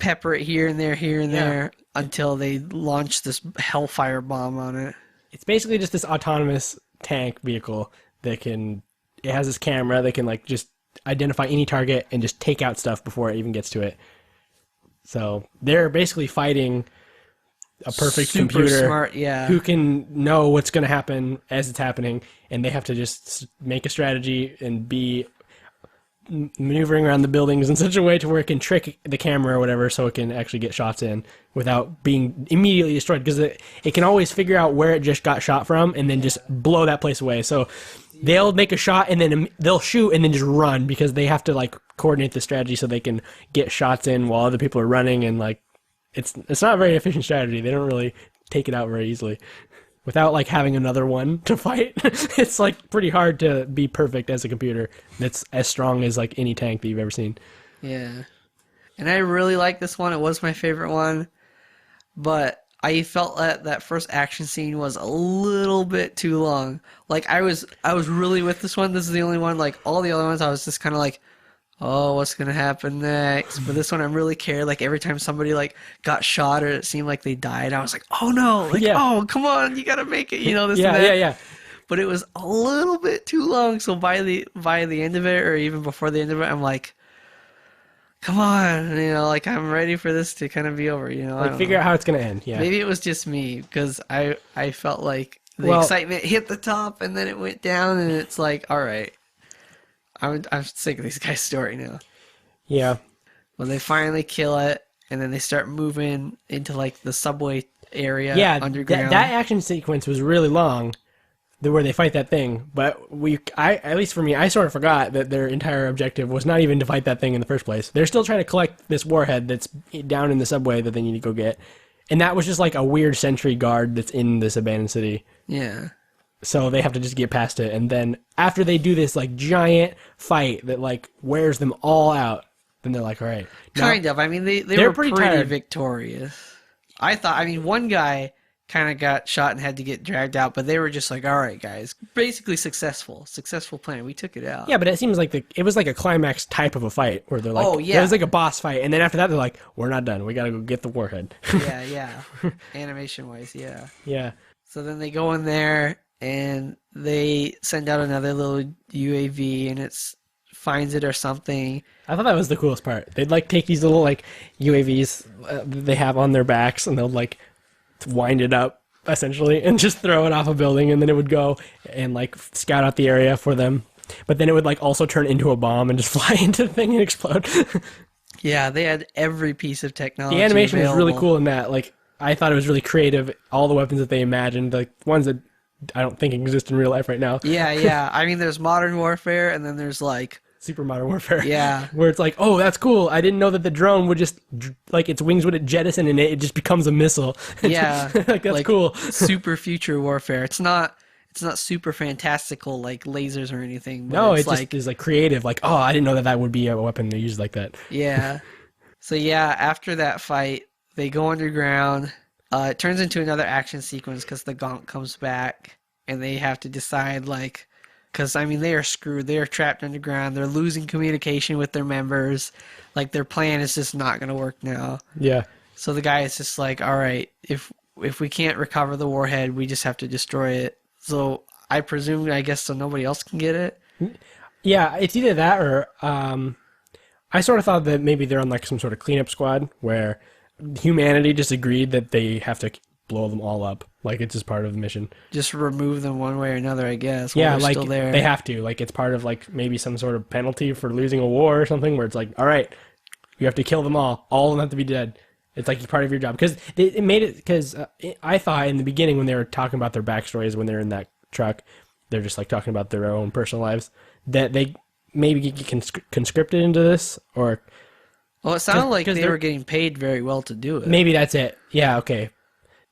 pepper it here and there until they launch this hellfire bomb on it. It's basically just this autonomous tank vehicle that it has this camera that can like just identify any target and just take out stuff before it even gets to it. So they're basically fighting a perfect Super computer smart, yeah, who can know what's going to happen as it's happening, and they have to just make a strategy and be maneuvering around the buildings in such a way to where it can trick the camera or whatever so it can actually get shots in without being immediately destroyed, because it can always figure out where it just got shot from and then just blow that place away. So they'll make a shot and then they'll shoot and then just run, because they have to like coordinate the strategy so they can get shots in while other people are running, and like it's not a very efficient strategy. They don't really take it out very easily without like having another one to fight. It's like pretty hard to be perfect as a computer that's as strong as like any tank that you've ever seen. Yeah. And I really like this one. It was my favorite one, but I felt that first action scene was a little bit too long. Like I was really with this one. This is the only one. Like all the other ones, I was just kind of like, oh, what's gonna happen next? But this one, I really cared. Like every time somebody like got shot or it seemed like they died, I was like, oh no, like oh come on, you gotta make it, you know, this and that. Yeah. But it was a little bit too long. So by the end of it, or even before the end of it, I'm like, come on, you know, like I'm ready for this to kind of be over, you know. Like figure out how it's gonna end. Yeah. Maybe it was just me, because I felt like the excitement hit the top and then it went down, and it's like, all right, I'm sick of these guys' story now. Yeah. When they finally kill it, and then they start moving into like the subway area. Yeah, underground. That action sequence was really long, where they fight that thing. But at least for me, I sort of forgot that their entire objective was not even to fight that thing in the first place. They're still trying to collect this warhead that's down in the subway that they need to go get. And that was just like a weird sentry guard that's in this abandoned city. Yeah. So they have to just get past it. And then after they do this like giant fight that like wears them all out, then they're like, all right. Kind of. I mean, they They're were pretty pretty tired. victorious. I thought, I mean, one guy kind of got shot and had to get dragged out, but they were just like, all right, guys, basically successful plan. We took it out. Yeah, but it seems like it was like a climax type of a fight where they're like, Oh, yeah. it was like a boss fight, and then after that they're like, we're not done. We gotta go get the warhead. Yeah. Animation-wise, yeah. Yeah. So then they go in there and they send out another little UAV and it's finds it or something. I thought that was the coolest part. They'd like take these little like UAVs that they have on their backs and they'll like wind it up essentially and just throw it off a building, and then it would go and like scout out the area for them. But then it would like also turn into a bomb and just fly into the thing and explode. Yeah, they had every piece of technology. The animation was really available. cool in that. Like, I thought it was really creative. All the weapons that they imagined, like ones that I don't think exist in real life right now. Yeah. I mean, there's modern warfare, and then there's like, Super Modern Warfare. Yeah. Where it's like, oh, that's cool. I didn't know that the drone would just, like, its wings would jettison and it just becomes a missile. yeah, Like, that's cool. super future warfare. It's not super fantastical like lasers or anything. But No, it's it like, just is like creative. Like, oh, I didn't know that that would be a weapon to use like that. yeah. So yeah, after that fight, they go underground. It turns into another action sequence because the Gaunt comes back, and they have to decide like. Because, I mean, they are screwed. They are trapped underground. They're losing communication with their members. Like, their plan is just not going to work now. Yeah. So the guy is just like, all right, if we can't recover the warhead, we just have to destroy it. So I presume, I guess, so nobody else can get it? Yeah, it's either that or I sort of thought that maybe they're on like some sort of cleanup squad where humanity just agreed that they have to blow them all up. Like, it's just part of the mission. Just remove them one way or another, I guess. While Yeah, they're like, still there. they have to. Like, it's part of, like, maybe some sort of penalty for losing a war or something where it's like, all right, you have to kill them all. All of them have to be dead. It's like part of your job. Because it made it, because I thought in the beginning when they were talking about their backstories when they're in that truck, they're just, like, talking about their own personal lives, that they maybe get conscripted into this, or... Well, it sounded like they they're- were getting paid very well to do it. Maybe that's it. Yeah, okay.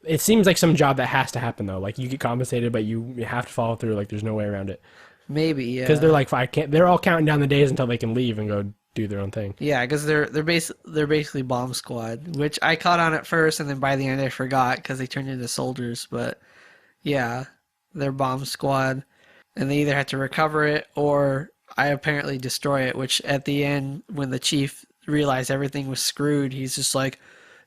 It seems like some job that has to happen, though. Like, you get compensated, but you have to follow through. Like, there's no way around it. Maybe, yeah. Because they're like, they're all counting down the days until they can leave and go do their own thing. Yeah, because they're basically bomb squad, which I caught on at first, and then by the end I forgot because they turned into soldiers. But yeah, they're bomb squad, and they either had to recover it or I apparently destroy it. Which at the end, when the chief realized everything was screwed, he's just like,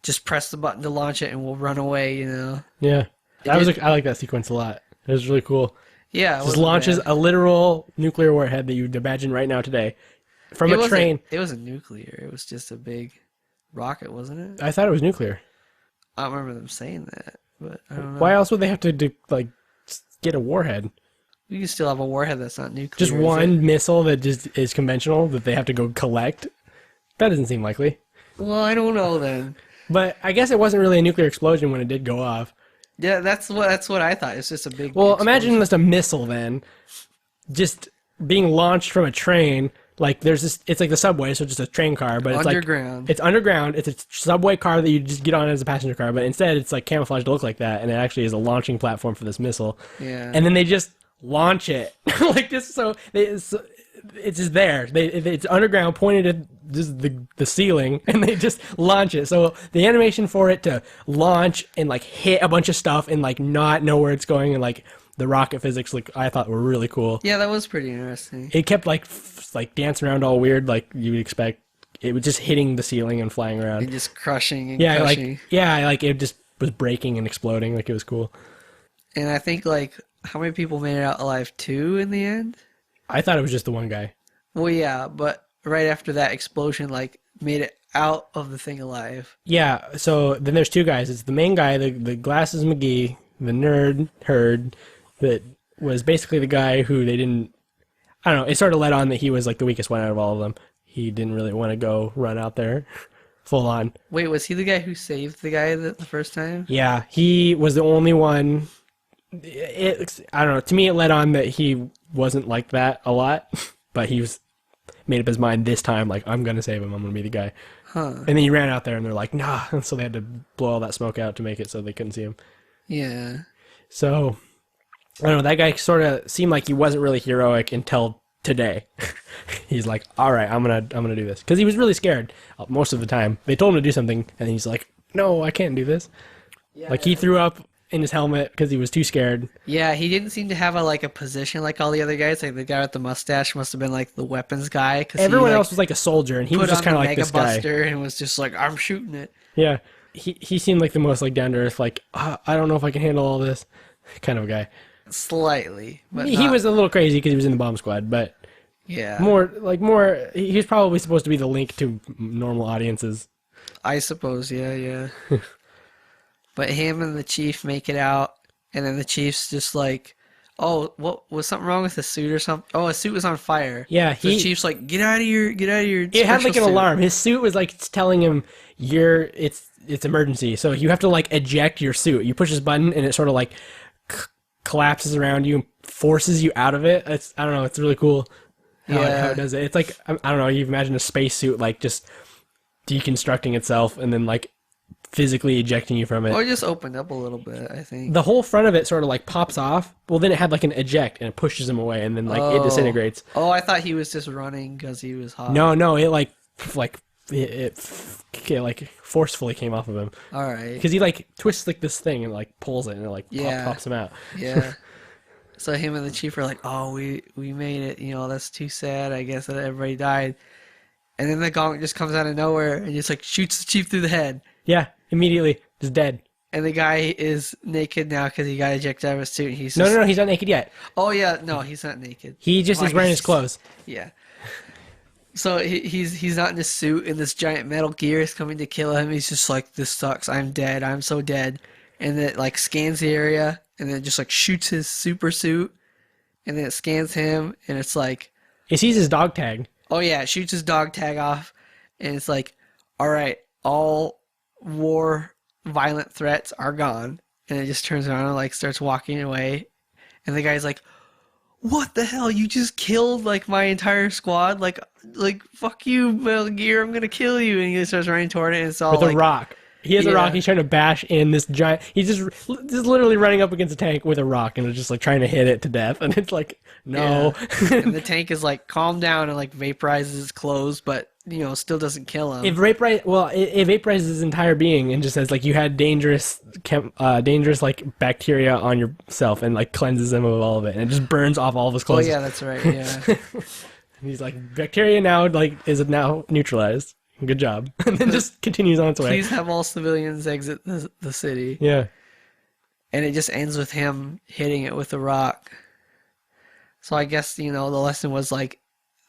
just press the button to launch it and we'll run away. You know? Yeah, I like that sequence a lot. It was really cool. Yeah, it Just wasn't launches bad. a literal nuclear warhead that you'd imagine right now today from a train. It wasn't nuclear. It was just a big rocket, wasn't it? I thought it was nuclear. I don't remember them saying that, but I don't know. Why else would they have to get a warhead? You can still have a warhead that's not nuclear. Just is one it? missile that just is conventional that they have to go collect? That doesn't seem likely. Well, I don't know then. But I guess it wasn't really a nuclear explosion when it did go off. Yeah, that's what I thought. It's just a big. Well, explosion. imagine just a missile then, just being launched from a train. Like there's this, it's like the subway, so just a train car, but it's Underground. like it's underground. It's a subway car that you just get on as a passenger car, but instead it's like camouflaged to look like that, and it actually is a launching platform for this missile. Yeah. And then they just launch it like this, so it's just there. It's underground, pointed at just the ceiling, and they just launch it. So the animation for it to launch and like hit a bunch of stuff and like not know where it's going, and like the rocket physics, like I thought were really cool. Yeah, that was pretty interesting. It kept like dancing around all weird, like you would expect. It was just hitting the ceiling and flying around. And just crushing and Yeah, crushing. like it just was breaking and exploding. Like it was cool. And I think like how many people made it out alive? 2 in the end. I thought it was just the one guy. Well, yeah, but right after that explosion, like made it out of the thing alive. Yeah, so then there's 2 guys. It's the main guy, the Glasses McGee, the nerd herd, that was basically the guy who they didn't... I don't know, it sort of led on that he was like the weakest one out of all of them. He didn't really want to go run out there full on. Wait, was he the guy who saved the guy the first time? Yeah, he was the only one... I don't know, to me it led on that he wasn't like that a lot, but he was made up his mind this time, like, I'm going to save him, I'm going to be the guy. Huh. And then he ran out there and they're like, nah, and so they had to blow all that smoke out to make it so they couldn't see him. Yeah. So, I don't know, that guy sort of seemed like he wasn't really heroic until today. He's like, all right, I'm gonna do this, because he was really scared most of the time. They told him to do something, and he's like, no, I can't do this. Yeah, Like he threw up in his helmet because he was too scared. Yeah, he didn't seem to have a position like all the other guys. Like the guy with the mustache must have been like the weapons guy. Cause Everyone else was like a soldier, and he was just kind of like this guy. Buster and was just like, I'm shooting it. Yeah, he seemed like the most like down to earth, like I don't know if I can handle all this kind of a guy. Slightly, but He was a little crazy because he was in the bomb squad, but yeah, more. He was probably supposed to be the link to normal audiences. I suppose, yeah. But him and the chief make it out, and then the chief's just like, oh, what was something wrong with the suit or something? Oh, his suit was on fire. Yeah, so the chief's like, get out of your It had like an alarm. His suit was like telling him it's emergency, so you have to like eject your suit. You push this button, and it sort of like collapses around you and forces you out of it. I don't know. It's really cool how it does it. It's like I don't know. You imagine a spacesuit like just deconstructing itself and then like physically ejecting you from it. Or just opened up a little bit, I think. The whole front of it sort of like pops off. Well, then it had like an eject and it pushes him away, and then like it disintegrates. Oh, I thought he was just running because he was hot. No, it it forcefully came off of him. All right. Because he like twists like this thing and like pulls it and it like pops him out. Yeah. So him and the chief are like, oh, we made it. You know, that's too sad. I guess that everybody died. And then the gong just comes out of nowhere and just like shoots the chief through the head. Yeah, immediately, just dead. And the guy is naked now because he got ejected out of his suit. And he's No, he's not naked yet. Oh yeah, no, he's not naked. He just is wearing his clothes. Yeah. So he's not in his suit, and this giant metal gear is coming to kill him. He's just like, this sucks. I'm dead. I'm so dead. And then it like scans the area, and then it just like shoots his super suit, and then it scans him, and it's like, It sees his dog tag. oh yeah, it shoots his dog tag off, and it's like, all right, all war violent threats are gone. And it just turns around and like starts walking away, and the guy's like, what the hell? You just killed like my entire squad. Like fuck you, Metal Gear. I'm gonna kill you. And he starts running toward it, and it's all With like a rock. He has a rock. He's trying to bash in this giant. He's just literally running up against a tank with a rock and just like trying to hit it to death. And it's like, no. Yeah. And the tank is like, calm down, and like vaporizes his clothes, but you know, still doesn't kill him. It vaporizes his entire being and just says like you had dangerous like bacteria on yourself, and like cleanses him of all of it, and it just burns off all of his clothes. Oh yeah, that's right. Yeah. And he's like, bacteria now is now neutralized. Good job. And then just continues on its way. Please have all civilians exit the city. Yeah. And it just ends with him hitting it with a rock. So I guess, you know, the lesson was like,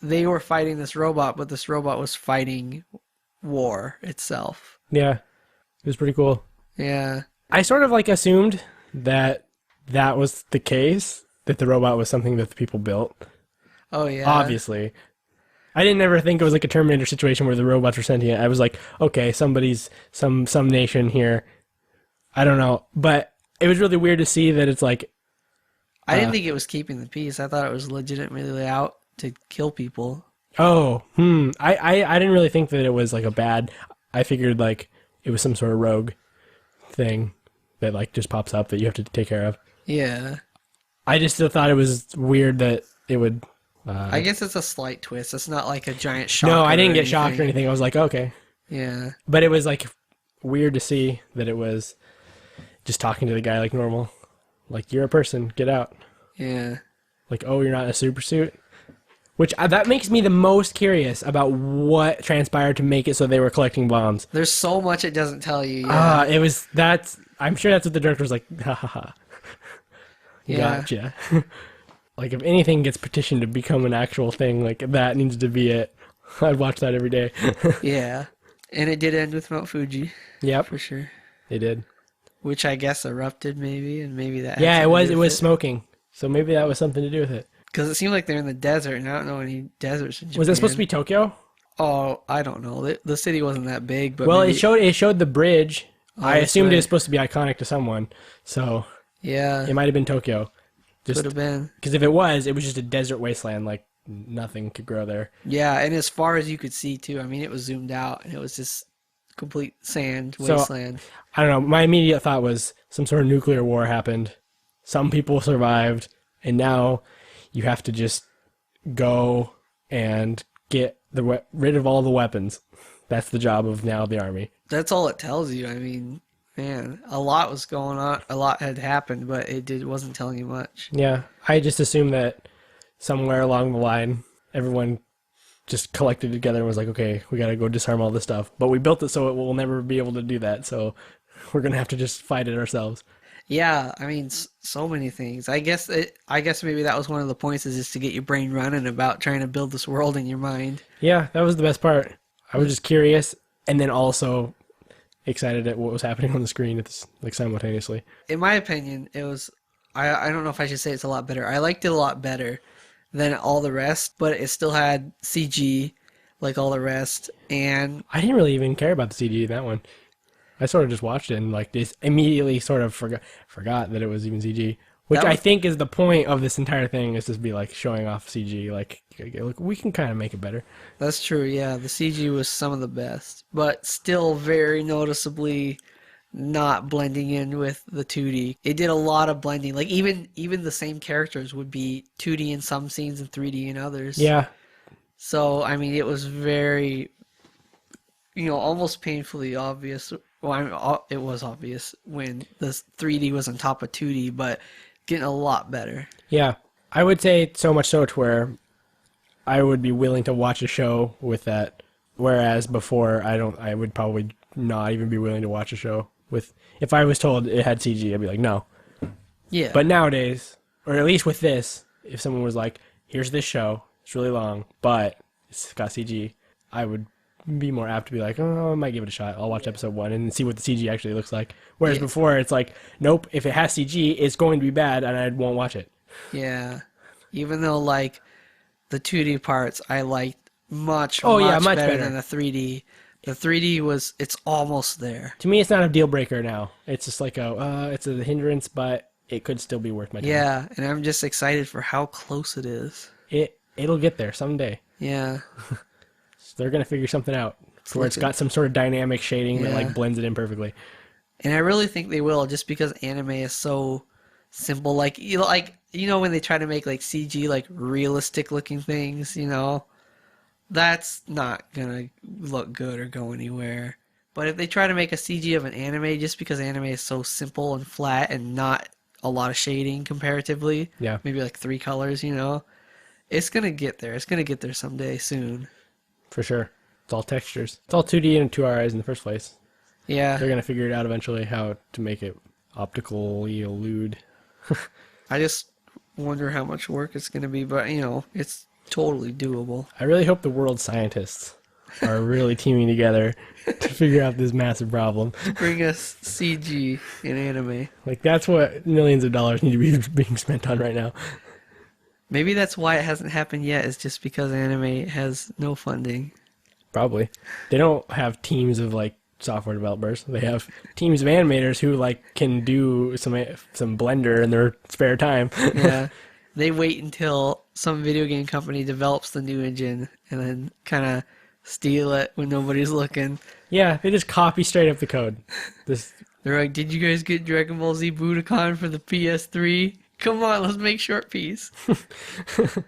they were fighting this robot, but this robot was fighting war itself. Yeah. It was pretty cool. Yeah. I sort of like assumed that was the case, that the robot was something that the people built. Oh yeah. Obviously. I didn't ever think it was like a Terminator situation where the robots were sentient. I was like, okay, somebody's some nation here. I don't know. But it was really weird to see that it's like I didn't think it was keeping the peace. I thought it was legitimately out to kill people. Oh, I didn't really think that it was like a bad. I figured like it was some sort of rogue thing that like just pops up that you have to take care of. Yeah. I just still thought it was weird that it would. I guess it's a slight twist. It's not like a giant shock. No, I didn't get shocked or anything. I was like, okay. Yeah. But it was like weird to see that it was just talking to the guy like normal. Like, you're a person, get out. Yeah. Like, oh, you're not in a super suit? Which, that makes me the most curious about what transpired to make it so they were collecting bombs. There's so much it doesn't tell you. Yeah. I'm sure that's what the director was like, ha ha ha. Yeah. Gotcha. Like, if anything gets petitioned to become an actual thing, like, that needs to be it. I'd watch that every day. Yeah. And it did end with Mount Fuji. Yep. For sure. It did. Which I guess erupted maybe, and maybe that had Yeah, something to it do was with smoking. So maybe that was something to do with it. Because it seemed like they're in the desert, and I don't know any deserts in Japan. Was it supposed to be Tokyo? Oh, I don't know. The city wasn't that big, but Well, maybe... it showed the bridge. Oh, I that's assumed it right. was supposed to be iconic to someone. So Yeah. it might have been Tokyo. Could have been. Because if it was just a desert wasteland. Like, nothing could grow there. Yeah, and as far as you could see, too. I mean, it was zoomed out, and it was just complete sand, wasteland. So, I don't know. My immediate thought was some sort of nuclear war happened. Some people survived, and now you have to just go and get rid of all the weapons. That's the job of now the army. That's all it tells you. I mean, man, a lot was going on. A lot had happened, but wasn't telling you much. Yeah, I just assumed that somewhere along the line, everyone just collected together and was like, okay, we got to go disarm all this stuff. But we built it so it will never be able to do that. So we're going to have to just fight it ourselves. Yeah, I mean, so many things. I guess maybe that was one of the points, is just to get your brain running about trying to build this world in your mind. Yeah, that was the best part. I was just curious and then also excited at what was happening on the screen simultaneously. In my opinion, it was, I don't know if I should say it's a lot better. I liked it a lot better than all the rest, but it still had CG like all the rest. And I didn't really even care about the CG in that one. I sort of just watched it and just immediately sort of forgot that it was even CG, which I think is the point of this entire thing, is just be showing off CG. Look, we can kind of make it better. That's true. Yeah, the CG was some of the best, but still very noticeably not blending in with the 2D. It did a lot of blending. Even the same characters would be 2D in some scenes and 3D in others. Yeah. So I mean, it was very, almost painfully obvious. Well, it was obvious when the 3D was on top of 2D, but getting a lot better. Yeah, I would say so much so to where I would be willing to watch a show with that, whereas before I would probably not even be willing to watch a show with, if I was told it had CG, I'd be like, no. Yeah. But nowadays, or at least with this, if someone was like, here's this show, it's really long, but it's got CG, I would be more apt to be like, oh, I might give it a shot. I'll watch episode 1 and see what the CG actually looks like. Whereas before, it's like, nope, if it has CG, it's going to be bad, and I won't watch it. Yeah. Even though, the 2D parts I liked much better than the 3D. The 3D it's almost there. To me, it's not a deal breaker now. It's just it's a hindrance, but it could still be worth my time. Yeah, and I'm just excited for how close it is. It'll get there someday. Yeah. They're going to figure something out where it's got some sort of dynamic shading that blends it in perfectly. And I really think they will, just because anime is so simple. When they try to make CG realistic looking things, that's not going to look good or go anywhere. But if they try to make a CG of an anime, just because anime is so simple and flat and not a lot of shading comparatively, maybe 3 colors, it's going to get there. It's going to get there someday soon. For sure. It's all textures. It's all 2D and 2RIs in the first place. Yeah. They're going to figure it out eventually how to make it optically lewd. I just wonder how much work it's going to be, but, it's totally doable. I really hope the world's scientists are really teaming together to figure out this massive problem. Bring us CG in anime. That's what millions of dollars need to be being spent on right now. Maybe that's why it hasn't happened yet, is just because anime has no funding. Probably. They don't have teams of software developers. They have teams of animators who can do some Blender in their spare time. Yeah. They wait until some video game company develops the new engine and then kind of steal it when nobody's looking. Yeah, they just copy straight up the code. They're like, did you guys get Dragon Ball Z Budokan for the PS3? Come on, let's make Short Piece. But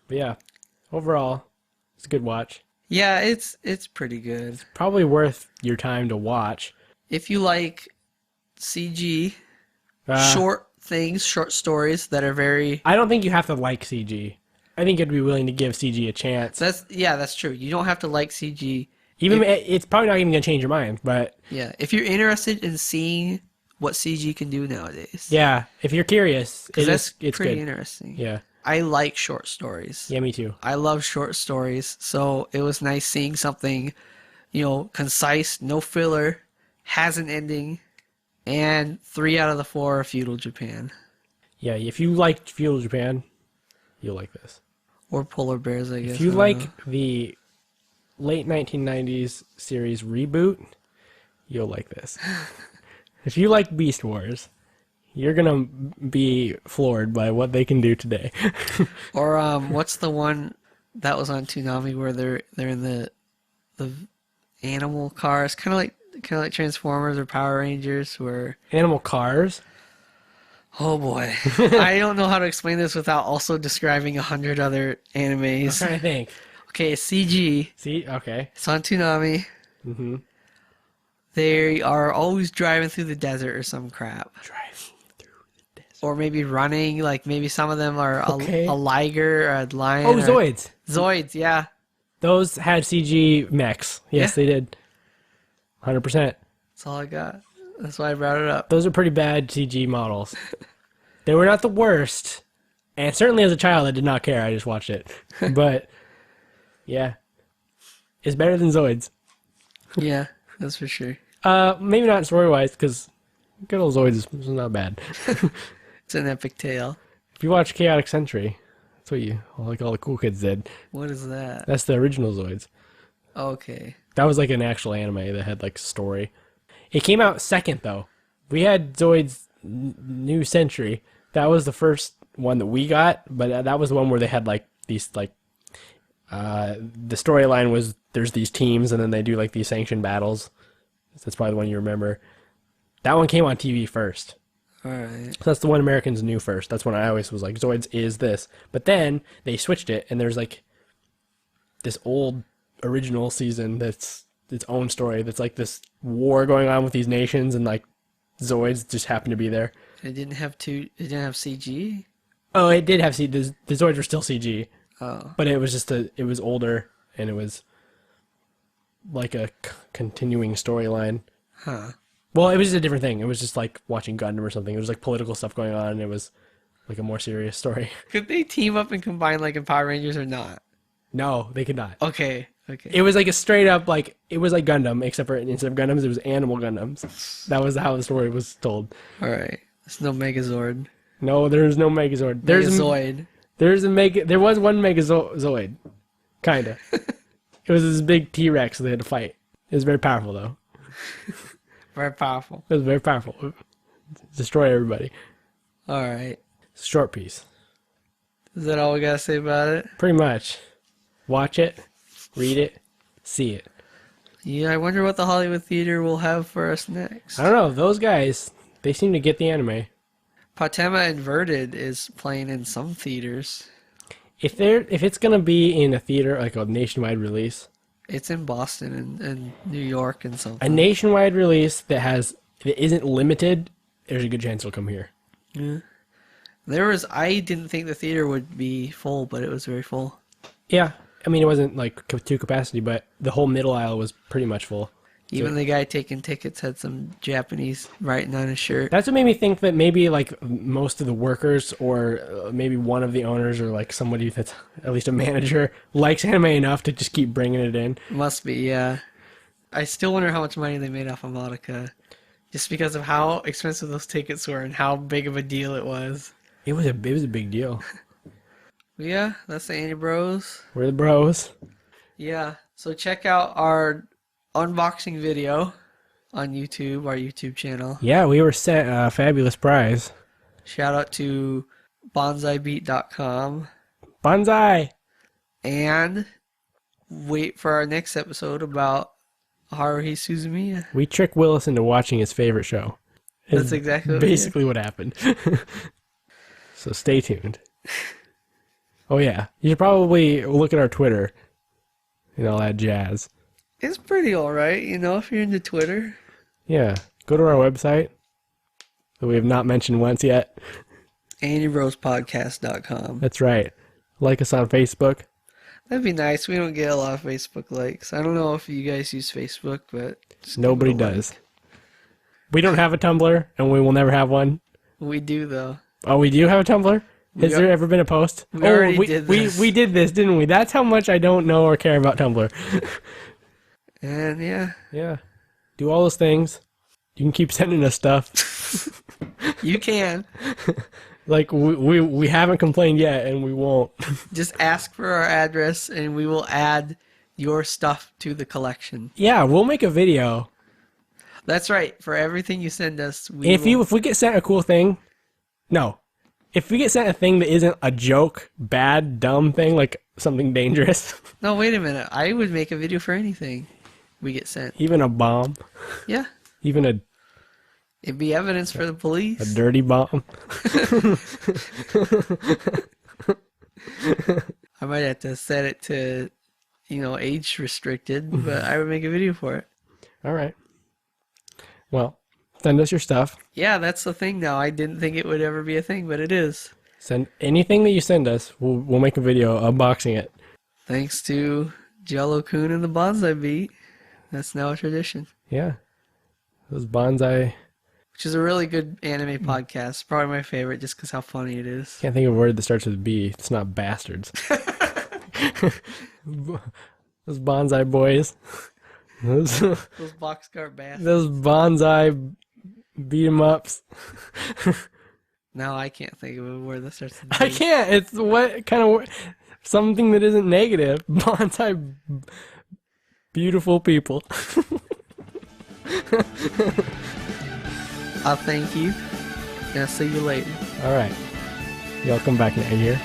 yeah, overall, it's a good watch. Yeah, it's pretty good. It's probably worth your time to watch. If you like CG, short stories that are very... I don't think you have to like CG. I think you'd be willing to give CG a chance. That's true. You don't have to like CG. It's probably not even going to change your mind, but... Yeah, if you're interested in seeing what CG can do nowadays. Yeah, if you're curious, it's pretty good. interesting. Yeah. I like short stories. Yeah, me too. I love short stories, so it was nice seeing something, concise, no filler, has an ending, and 3 out of the 4 are feudal Japan. Yeah, if you like feudal Japan, you'll like this. Or polar bears, I guess. If you the late 1990s series Reboot, you'll like this. If you like Beast Wars, you're gonna be floored by what they can do today. Or what's the one that was on Toonami where they're in the animal cars, kind of like Transformers or Power Rangers, where Animal Cars. Oh boy. I don't know how to explain this without also describing 100 other animes. I'm trying to think. Okay, it's CG. See? Okay. It's on Toonami. Mm-hmm. They are always driving through the desert or some crap. Driving through the desert. Or maybe running. Like maybe some of them are Okay. a liger or a lion. Oh, or- Zoids. Zoids, yeah. Those had CG mechs. Yes, Yeah. they did. 100%. That's all I got. That's why I brought it up. Those are pretty bad CG models. They were not the worst. And certainly as a child, I did not care. I just watched it. But, yeah. It's better than Zoids. Yeah, that's for sure. Maybe not story-wise, because good old Zoids is not bad. It's an epic tale. If you watch Chaotic Century, that's what all the cool kids did. What is that? That's the original Zoids. Okay. That was like an actual anime that had like story. It came out second though. We had Zoids New Century. That was the first one that we got, but that was the one where they had like these like the storyline was there's these teams and then they do like these sanctioned battles. That's probably the one you remember. That one came on TV first. Alright. So that's the one Americans knew first. That's when I always was like, Zoids is this. But then they switched it, and there's like this old original season that's its own story. That's like this war going on with these nations, and like Zoids just happen to be there. It didn't have it didn't have CG? Oh, it did have CG. The Zoids were still CG, Oh. but it was just it was older, and it was like a continuing storyline. Huh. Well, it was just a different thing. It was just like watching Gundam or something. It was like political stuff going on, and it was like a more serious story. Could they team up and combine like in Power Rangers or not? No, they could not. Okay. Okay. It was like a straight up like it was like Gundam, except for instead of Gundams, it was animal Gundams. That was how the story was told. Alright. There's no Megazord. No, there's no Megazord. Megazoid. There was one Megazoid, kinda. It was this big T-Rex they had to fight. It was very powerful though. Very powerful. It was very powerful. Destroy everybody. Alright. It's a short piece, Is that all we gotta say about it? pretty much. Watch it, read it, see it. Yeah, I wonder what the Hollywood Theater will have for us next. I don't know. Those guys, they seem to get the anime. Patema Inverted is playing in some theaters. If it's gonna be in a theater like a nationwide release, It's in Boston and New York and a something. nationwide release that isn't limited, there's a good chance it'll come here. Yeah. I didn't think the theater would be full, but it was very full. Yeah, I mean it wasn't like to capacity, but the whole middle aisle was pretty much full. Even the guy taking tickets had some Japanese writing on his shirt. That's what made me think that maybe like most of the workers or maybe one of the owners or like somebody that's at least a manager likes anime enough to just keep bringing it in. Must be, yeah. I still wonder how much money they made off of Madoka. Just because of how expensive those tickets were and how big of a deal it was. It was a big deal. Yeah, that's the Anibros. We're the bros. Yeah, so check out our unboxing video on YouTube, our YouTube channel. Yeah, we were sent a fabulous prize. Shout out to bonsaibeat.com. Bonsai! And wait for our next episode about Haruhi Suzumiya. We tricked Willis into watching his favorite show. That's Is exactly what we did. basically what happened. So stay tuned. Oh yeah, you should probably look at our Twitter and all that jazz. It's pretty alright, if you're into Twitter. Yeah, go to our website that we have not mentioned once yet. AndyRosePodcast.com. That's right. Like us on Facebook. That'd be nice. We don't get a lot of Facebook likes. I don't know if you guys use Facebook, but just Nobody give it a does. like. We don't have a Tumblr, and we will never have one. We do, though. Oh, we do have a Tumblr? Has there ever been a post? We already did we this. we did this, didn't we? That's how much I don't know or care about Tumblr. And yeah, Yeah. Do all those things. You can keep sending us stuff. you can. Like, we haven't complained yet, and we won't. Just ask for our address, and we will add your stuff to the collection. Yeah, we'll make a video. That's right. For everything you send us, If we get sent a cool thing, no. If we get sent a thing that isn't a joke, bad, dumb thing, like something dangerous, No, wait a minute. I would make a video for anything we get sent. even a bomb, Yeah. even a It'd be evidence for the police. A dirty bomb. I might have to set it to, age restricted, but I would make a video for it. All right. Well, send us your stuff. Yeah, that's the thing now. I didn't think it would ever be a thing, but it is. Send anything that you send us. We'll make a video unboxing it. Thanks to Jello Coon and the Bonsai Beat. That's now a tradition. Yeah. Those bonsai. Which is a really good anime podcast. Probably my favorite just because how funny it is. Can't think of a word that starts with B. It's not bastards. Those bonsai boys. Those boxcar bastards. Those bonsai beat 'em ups. Now I can't think of a word that starts with B. I can't. It's what kind of something that isn't negative. Bonsai beautiful people. I'll thank you. And I'll see you later. All right. Y'all come back now, you hear?